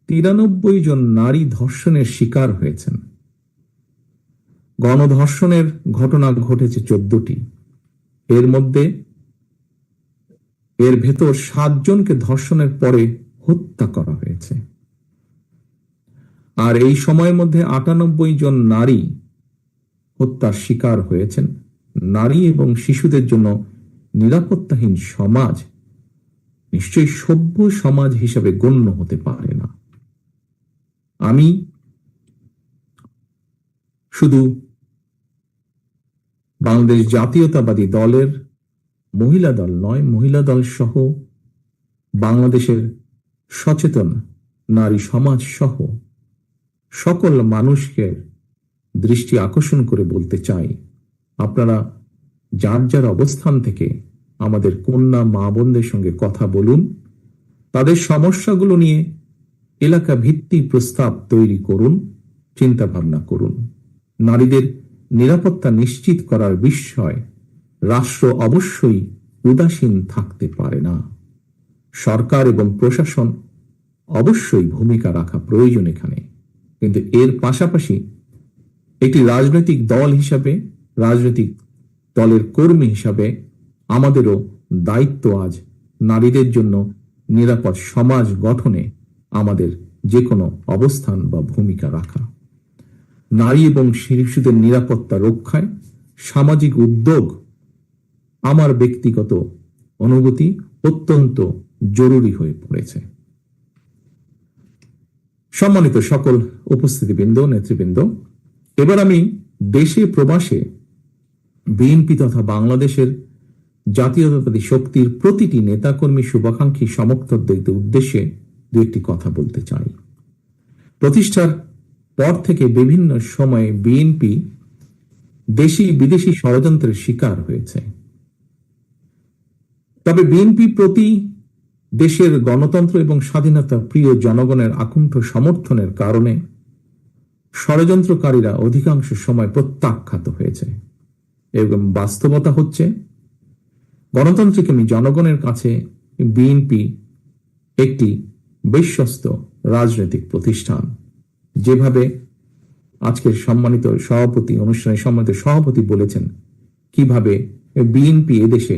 93 জন নারী ধর্ষণের শিকার হয়েছেন। গণধর্ষণের ঘটনা ঘটেছে 14টি। এর ভেতর 7 জনকে ধর্ষণের পরে হত্যা করা হয়েছে। আর এই সময়ের মধ্যে 98 জন নারী হত্যার শিকার হয়েছেন। নারী এবং শিশুদের জন্য নিরাপত্তাহীন সমাজ নিশ্চয়ই সভ্য সমাজ হিসাবে গণ্য হতে পারে না। আমি শুধু বাংলাদেশ জাতীয়তাবাদী দলের মহিলা দল নয়, মহিলা দল সহ বাংলাদেশের সচেতন নারী সমাজ সহ সকল মানুষকে দৃষ্টি আকর্ষণ করে বলতে চাই, আপনারা যার যার অবস্থান থেকে আমাদের কন্যা মা বোনদের সঙ্গে কথা বলুন, তাদের সমস্যাগুলো নিয়ে এলাকা ভিত্তিক প্রস্তাব তৈরি করুন, চিন্তা ভাবনা করুন। নারীদের নিরাপত্তা নিশ্চিত করার বিষয়ে রাষ্ট্র অবশ্যই উদাসীন থাকতে পারে না। সরকার এবং প্রশাসন অবশ্যই ভূমিকা রাখা প্রয়োজন এখানে, কিন্তু এর পাশাপাশি একটি রাজনৈতিক দল হিসাবে, রাজনৈতিক দলের কর্মী হিসাবে আমাদেরও দায়িত্ব আজ নারীদের জন্য নিরাপদ সমাজ গঠনে আমাদের যে কোনো অবস্থান বা ভূমিকা রাখা। নারী এবং শিশুদের নিরাপত্তা রক্ষায় সামাজিক উদ্যোগ আমার ব্যক্তিগত অনুভূতি অত্যন্ত জরুরি হয়ে পড়েছে। সম্মানিত সকল উপস্থিতিবৃন্দ, নেতৃবৃন্দ, এবার আমি দেশে প্রবাসে বিএনপি তথা বাংলাদেশের জাতীয়তাবাদী শক্তির প্রতিটি নেতাকর্মী, শুভাকাঙ্ক্ষী, সমর্থকদের উদ্দেশ্যে দু একটি কথা বলতে চাই। প্রতিষ্ঠার পর থেকে বিভিন্ন সময়ে বিএনপি দেশি বিদেশি ষড়যন্ত্রের শিকার হয়েছে। তবে বিএনপি প্রতি দেশের গণতন্ত্র এবং স্বাধীনতা প্রিয় জনগণের আকুণ্ঠ সমর্থনের কারণে ষড়যন্ত্রকারীরা অধিকাংশ সময় প্রত্যাখ্যাত হয়েছে এবং বাস্তবতা হচ্ছে গণতান্ত্রিক জনগণের কাছে বিএনপি একটি বিশ্বস্ত রাজনৈতিক প্রতিষ্ঠান। যেভাবে আজকের সম্মানিত সভাপতি, অনুষ্ঠানের সম্মানিত সভাপতি বলেছেন কিভাবে বিএনপি এদেশে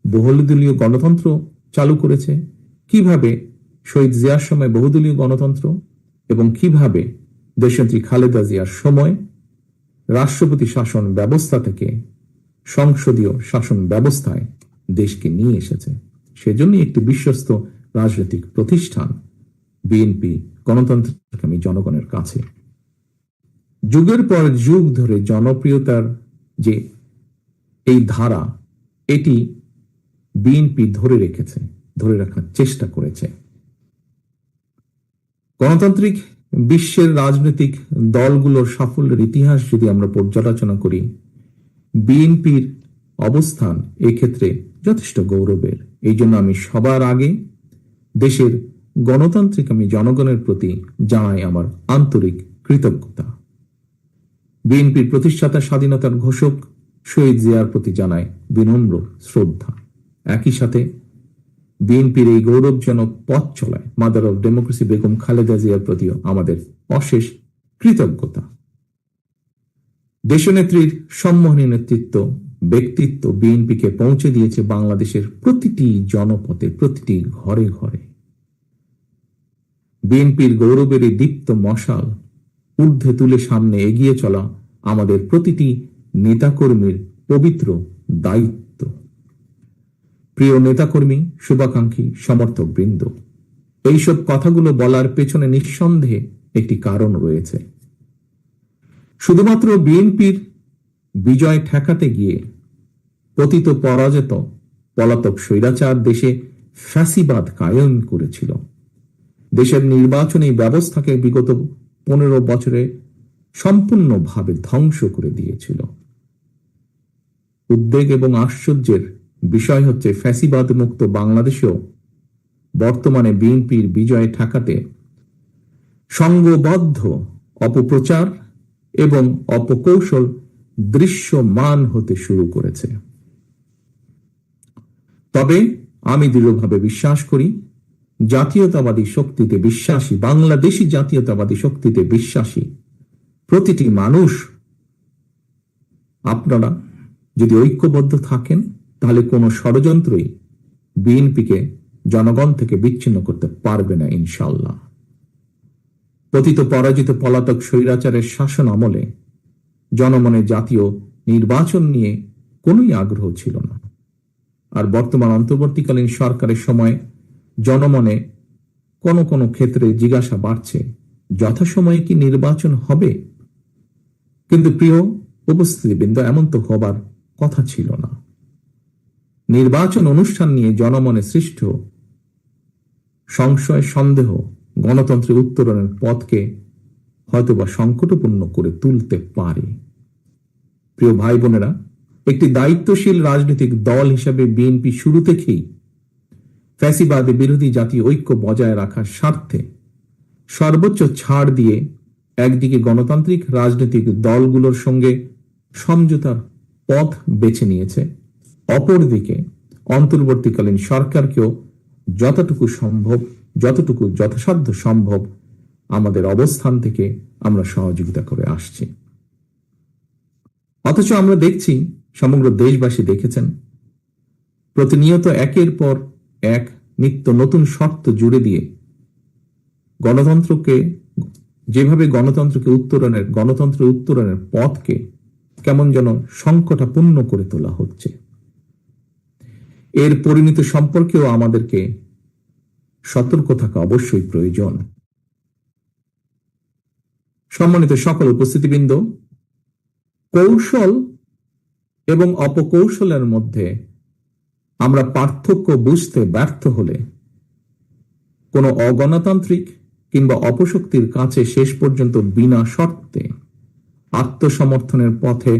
বহুদলীয় গণতন্ত্র চালু করেছে, কিভাবে শহীদ জিয়ার সময় বহুদলীয় গণতন্ত্র এবং কিভাবে দেশনেত্রী খালেদা জিয়ার সময় রাষ্ট্রপতি শাসন ব্যবস্থা থেকে সংসদীয় শাসন ব্যবস্থায় দেশকে নিয়ে এসেছে। সেজন্য একটি বিশ্বস্ত রাজনৈতিক প্রতিষ্ঠান বিএনপি গণতন্ত্রকামী জনগণের কাছে। যুগের পর যুগ ধরে জনপ্রিয়তার যে এই ধারা, এটি বিএনপি ধরে রাখার চেষ্টা করেছে। গণতান্ত্রিক বিশ্বের রাজনৈতিক দলগুলোর সাফল্যের ইতিহাস যদি আমরা পর্যালোচনা করি, বিএনপির অবস্থান এক্ষেত্রে যথেষ্ট গৌরবের। এই জন্য আমি সবার আগে দেশের গণতান্ত্রিক জনগণের প্রতি জানাই আমার আন্তরিক কৃতজ্ঞতা। বিএনপির প্রতিষ্ঠাতা স্বাধীনতার ঘোষক শহীদ জিয়ার প্রতি জানায় বিনম্র শ্রদ্ধা। একই সাথে বিএনপির এই গৌরবজনক পথ চলায় mother of democracy Begum Khaleda জিয়ার প্রতিও আমাদের অশেষ কৃতজ্ঞতা। দেশনেত্রীর সম্মানী নেতৃত্ব, ব্যক্তিত্ব বিএনপিকে পৌঁছে দিয়েছে বাংলাদেশের প্রতিটি জনপথে, প্রতিটি ঘরে ঘরে। বিএনপির গৌরবের এই দীপ্ত মশাল ঊর্ধ্বে তুলে সামনে এগিয়ে চলা আমাদের প্রতিটি নেতাকর্মীর পবিত্র দায়িত্ব। প্রিয় নেতাকর্মী, শুভাকাঙ্ক্ষী, সমর্থক বৃন্দ, এইসব কথাগুলো বলার পেছনে নিঃসন্দেহে একটি কারণ রয়েছে। শুধুমাত্র বিএনপির বিজয় ঠেকাতে গিয়ে পতিত পরাজিত পলাতক স্বৈরাচার দেশে ফ্যাসিবাদ কায়েম করেছিল। দেশের নির্বাচনী ব্যবস্থাকে বিগত 15 বছরে সম্পূর্ণভাবে ধ্বংস করে দিয়েছিল। উদ্বেগ এবং আশ্চর্যের বিষয় হচ্ছে ফ্যাসিবাদ মুক্ত বাংলাদেশেও বর্তমানে বিএনপির বিজয় ঠেকাতে সংঘবদ্ধ অপপ্রচার এবং অপকৌশল দৃশ্যমান হতে শুরু করেছে। তবে আমি দৃঢ়ভাবে বিশ্বাস করি, জাতীয়তাবাদী শক্তিতে বিশ্বাসী, বাংলাদেশি জাতীয়তাবাদী শক্তিতে বিশ্বাসী প্রতিটি মানুষ, আপনারা যদি ঐক্যবদ্ধ থাকেন তাহলে কোনো ষড়যন্ত্রই বিএনপিকে জনগণ থেকে বিচ্ছিন্ন করতে পারবে না ইনশাআল্লাহ। পতিত পরাজিত পলাতক স্বৈরাচারের শাসন আমলে জনমনে জাতীয় নির্বাচন নিয়ে কোনোই আগ্রহ ছিল না। আর বর্তমান অন্তর্বর্তীকালীন সরকারের সময় জনমনে কোনো কোনো ক্ষেত্রে জিজ্ঞাসা বাড়ছে, যথাসময়ে কি নির্বাচন হবে? কিন্তু প্রিয় উপস্থিতিবৃন্দ, এমন তো হবার কথা ছিল না। নির্বাচন অনুষ্ঠান নিয়ে জনমনে সৃষ্ট সংশয়, সন্দেহ গণতন্ত্রের উত্তরণের পথকে হয়তোবা সংকটপূর্ণ করে তুলতে পারে। প্রিয় ভাই বোনেরা, একটি দায়িত্বশীল রাজনৈতিক দল হিসেবে বিএনপি শুরু থেকেই ফ্যাসিবাদ বিরোধী জাতীয় ঐক্য বজায় রাখার স্বার্থে সর্বোচ্চ ছাড় দিয়ে একদিকে গণতান্ত্রিক রাজনৈতিক দলগুলোর সঙ্গে সমঝোতার পথ বেছে নিয়েছে, অপরদিকে অন্তর্বর্তীকালীন সরকারকেও যতটুকু যথাসাধ্য সম্ভব আমাদের অবস্থান থেকে আমরা সহযোগিতা করে আসছি। অথচ আমরা দেখছি, সমগ্র দেশবাসী দেখেছেন, প্রতিনিয়ত একের পর এক নিত্য নতুন শর্ত জুড়ে দিয়ে গণতন্ত্রের উত্তরণের পথকে কেমন যেন সংকটাপূর্ণ করে তোলা হচ্ছে। এর পরিণতি সম্পর্কেও আমাদেরকে সতর্ক থাকা অবশ্যই প্রয়োজন। সম্মানিত সকল উপস্থিতিবৃন্দ, কৌশল এবং অপকৌশলের মধ্যে আমরা পার্থক্য বুঝতে ব্যর্থ হলে কোনো অগণতান্ত্রিক কিংবা অপশক্তির কাছে শেষ পর্যন্ত বিনা শর্তে আত্মসমর্থনের পথে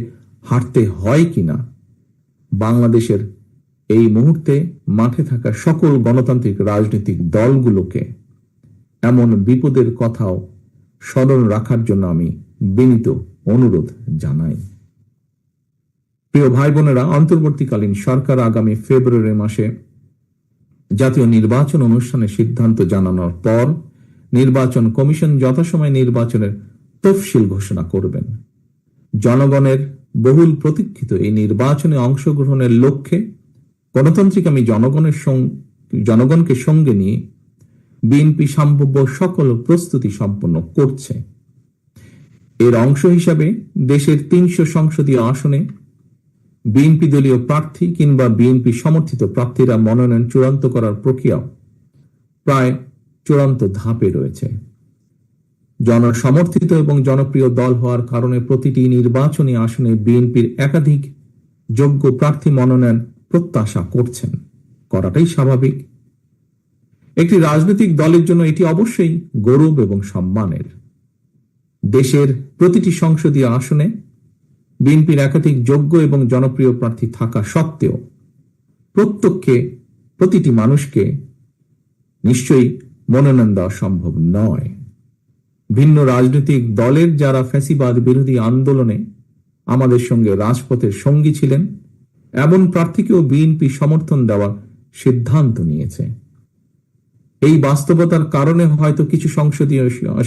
হাঁটতে হয় কিনা, বাংলাদেশের এই মুহূর্তে মাঠে থাকা সকল গণতান্ত্রিক রাজনৈতিক দলগুলোকে এমন বিপদের কথাও স্মরণ রাখার জন্য আমি বিনীত অনুরোধ জানাই। প্রিয় ভাই বোনেরা, অন্তর্বর্তীকালীন সরকার আগামী ফেব্রুয়ারি মাসে জাতীয় নির্বাচন অনুষ্ঠানের সিদ্ধান্ত জানানোর পর নির্বাচন কমিশন যথাসময়ে নির্বাচনের তফসিল ঘোষণা করবেন। জনগণের বহুল প্রতীক্ষিত এই নির্বাচনে অংশগ্রহণের লক্ষ্যে গণতান্ত্রিক আমি জনগণকে সঙ্গে নিয়ে বিএনপি সম্ভাব্য সকল প্রস্তুতি সম্পন্ন করছে। এর অংশ হিসাবে দেশের 300 সংসদীয় আসনে বিএনপি দলীয় প্রার্থী কিংবা বিএনপি সমর্থিত প্রার্থীরা মনোনয়ন চূড়ান্ত করার প্রক্রিয়া প্রায় চূড়ান্ত ধাপে রয়েছে। জনসমর্থিত এবং জনপ্রিয় দল হওয়ার কারণে প্রতিটি নির্বাচনী আসনে বিএনপির একাধিক যোগ্য প্রার্থী মনোনয়ন প্রত্যাশা করছেন, করাটাই স্বাভাবিক। একটি রাজনৈতিক দলের জন্য এটি অবশ্যই গৌরব এবং সম্মানের। দেশের প্রতিটি সংসদীয় আসনে বিএনপির একাধিক যোগ্য এবং জনপ্রিয় প্রার্থী থাকা সত্ত্বেও প্রত্যেককে প্রতিটি মানুষকে নিশ্চয়ই মনোনয়ন দেওয়া সম্ভব নয়। ভিন্ন রাজনৈতিক দলের যারা ফ্যাসিবাদ বিরোধী আন্দোলনে আমাদের সঙ্গে রাজপথের সঙ্গী ছিলেন এমন প্রার্থীকেও বিএনপি সমর্থন দেওয়ার সিদ্ধান্ত নিয়েছে। এই বাস্তবতার কারণে হয়তো কিছু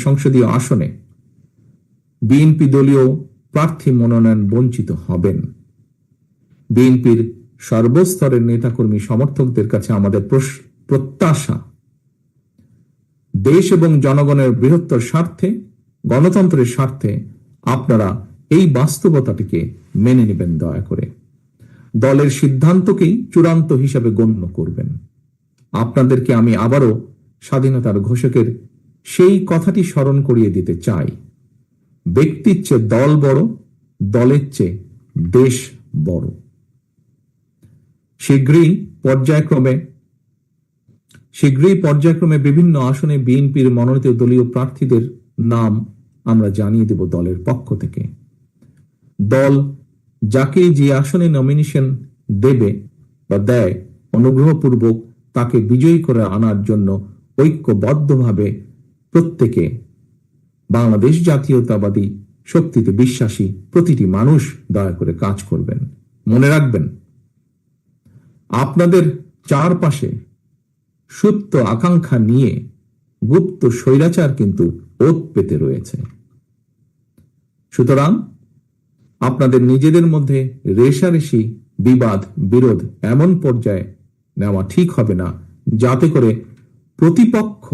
সংসদীয় আসনে বিএনপি দলীয় প্রার্থী মনোনয়ন বঞ্চিত হবেন। বিএনপির সর্বস্তরের নেতাকর্মী সমর্থকদের কাছে আমাদের প্রত্যাশা দেশ এবং জনগণের বৃহত্তর স্বার্থে, গণতন্ত্রের স্বার্থে আপনারা এই বাস্তবতাটিকে মেনে নেবেন দয়া করে। দলের সিদ্ধান্তকেই চূড়ান্ত হিসাবে গণ্য করবেন। আপনাদেরকে আমি আবারও স্বাধীনতার ঘোষকের সেই কথাটি স্মরণ করিয়ে দিতে চাই, ব্যক্তির চেয়ে দল বড়, দলের চেয়ে দেশ বড়। শীঘ্রই পর্যায়ক্রমে বিভিন্ন আসনে বিএনপির মনোনীত দলীয় প্রার্থীদের নাম আমরা জানিয়ে দেব দলের পক্ষ থেকে। দল যাকে যে আসনে নমিনেশন দেবে বা দেয়, অনুগ্রহপূর্বক তাকে বিজয়ী করে আনার জন্য ঐক্যবদ্ধভাবে প্রত্যেকে বাংলাদেশ জাতীয়তাবাদী শক্তিতে বিশ্বাসী প্রতিটি মানুষ দয়া করে কাজ করবেন। মনে রাখবেন, আপনাদের চারপাশে সুপ্ত আকাঙ্ক্ষা নিয়ে গুপ্ত স্বৈরাচার কিন্তু ওত পেতে রয়েছে। সুতরাং আপনাদের নিজেদের মধ্যে রেষারেষি, বিবাদ, বিরোধ এমন পর্যায়ে নেওয়া ঠিক হবে না যাতে করে প্রতিপক্ষ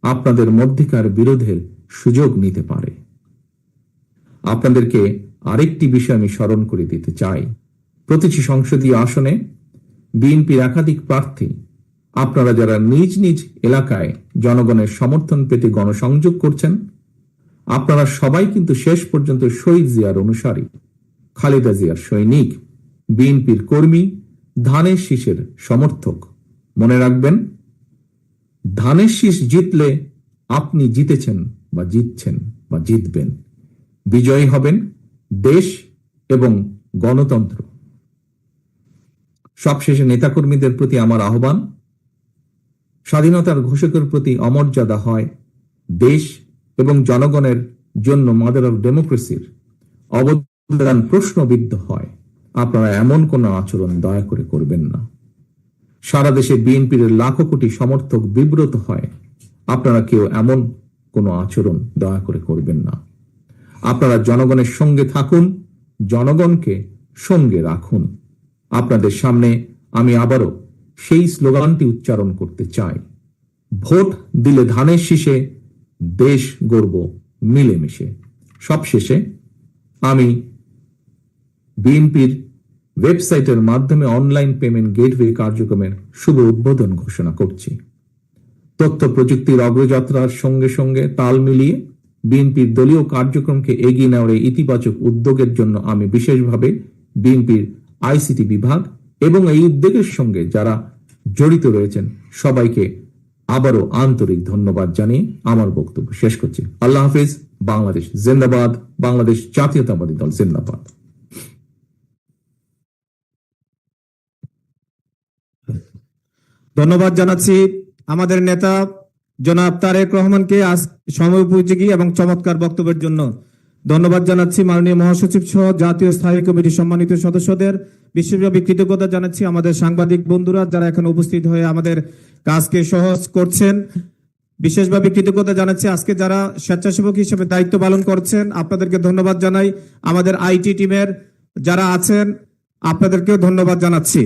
আপনাদের মধ্যেকার বিরোধের সুযোগ নিতে পারে। আপনাদেরকে আরেকটি বিষয় আমি স্মরণ করে দিতে চাই, প্রতিটি সংসদীয় আসনে বিএনপির একাধিক প্রার্থী আপনারা যারা নিজ নিজ এলাকায় জনগণের সমর্থন পেতে গণসংযোগ করছেন, আপনারা সবাই কিন্তু শেষ পর্যন্ত শহীদ জিয়ার অনুসারী, খালেদা জিয়ার সৈনিক, বিএনপির কর্মী, ধানের শীষের সমর্থক। মনে রাখবেন, ধানের শীষ জিতলে আপনি জিতেছেন বা জিতছেন বা জিতবেন, বিজয়ী হবেন দেশ এবং গণতন্ত্র। সবশেষে নেতাকর্মীদের প্রতি আমার আহ্বান, স্বাধীনতার ঘোষকের প্রতি অমর্যাদা হয় দেশ এবং জনগণের জন্য মাদার অফ ডেমোক্রেসির অবদান প্রশ্নবিদ্ধ হয়। আপনারা এমন কোন আচরণ দয়া করে করবেন না। সারা দেশে বিএনপির লাখো কোটি সমর্থক বিব্রত হয়, আপনারা কেউ এমন কোন আচরণ দয়া করে করবেন না। আপনারা জনগণের সঙ্গে থাকুন, জনগণকে সঙ্গে রাখুন। আপনাদের সামনে আমি আবারও সেই স্লোগানটি উচ্চারণ করতে চাই, ভোট দিলে ধানের শীষে, দেশ গড়ব মিলেমিশে। সবশেষে আমি বিএনপির ওয়েবসাইটের মাধ্যমে অনলাইন পেমেন্ট গেটওয়ে কার্যক্রমের শুভ উদ্বোধন ঘোষণা করছি। তথ্য প্রযুক্তির অগ্রযাত্রার সঙ্গে সঙ্গে তাল মিলিয়ে বিএনপির দলীয় কার্যক্রমকে এগিয়ে নেওয়ার ইতিবাচক উদ্যোগের জন্য আমি বিশেষভাবে বিএনপির আইসিটি বিভাগ এবং এই উদ্যোগের সঙ্গে যারা জড়িত রয়েছেন সবাইকে আবারও আন্তরিক ধন্যবাদ জানিয়ে আমার বক্তব্য শেষ করছি। আল্লাহ হাফিজ। বাংলাদেশ জিন্দাবাদ। বাংলাদেশ জাতীয়তাবাদী দল জিন্দাবাদ। ধন্যবাদ জানাচ্ছি আমাদের নেতা জনাব তারেক রহমানকে আজ সময়োপযোগী এবং চমৎকার বক্তব্যের জন্য। ধন্যবাদ জানাচ্ছি মাননীয় মহাসচিব সহ জাতীয় স্থায়ী কমিটির সম্মানিত সদস্যদের। বিশেষভাবে কৃতজ্ঞতা জানাচ্ছি আমাদের সাংবাদিক বন্ধুরা যারা এখানে উপস্থিত হয়ে আমাদের কাজকে সহজ করছেন। বিশেষভাবে কৃতজ্ঞতা জানাচ্ছি আজকে যারা স্বেচ্ছাসেবক হিসেবে দায়িত্ব পালন করছেন, আপনাদেরকে ধন্যবাদ জানাই। আমাদের আইটি টিমের যারা আছেন আপনাদেরকেও ধন্যবাদ জানাচ্ছি।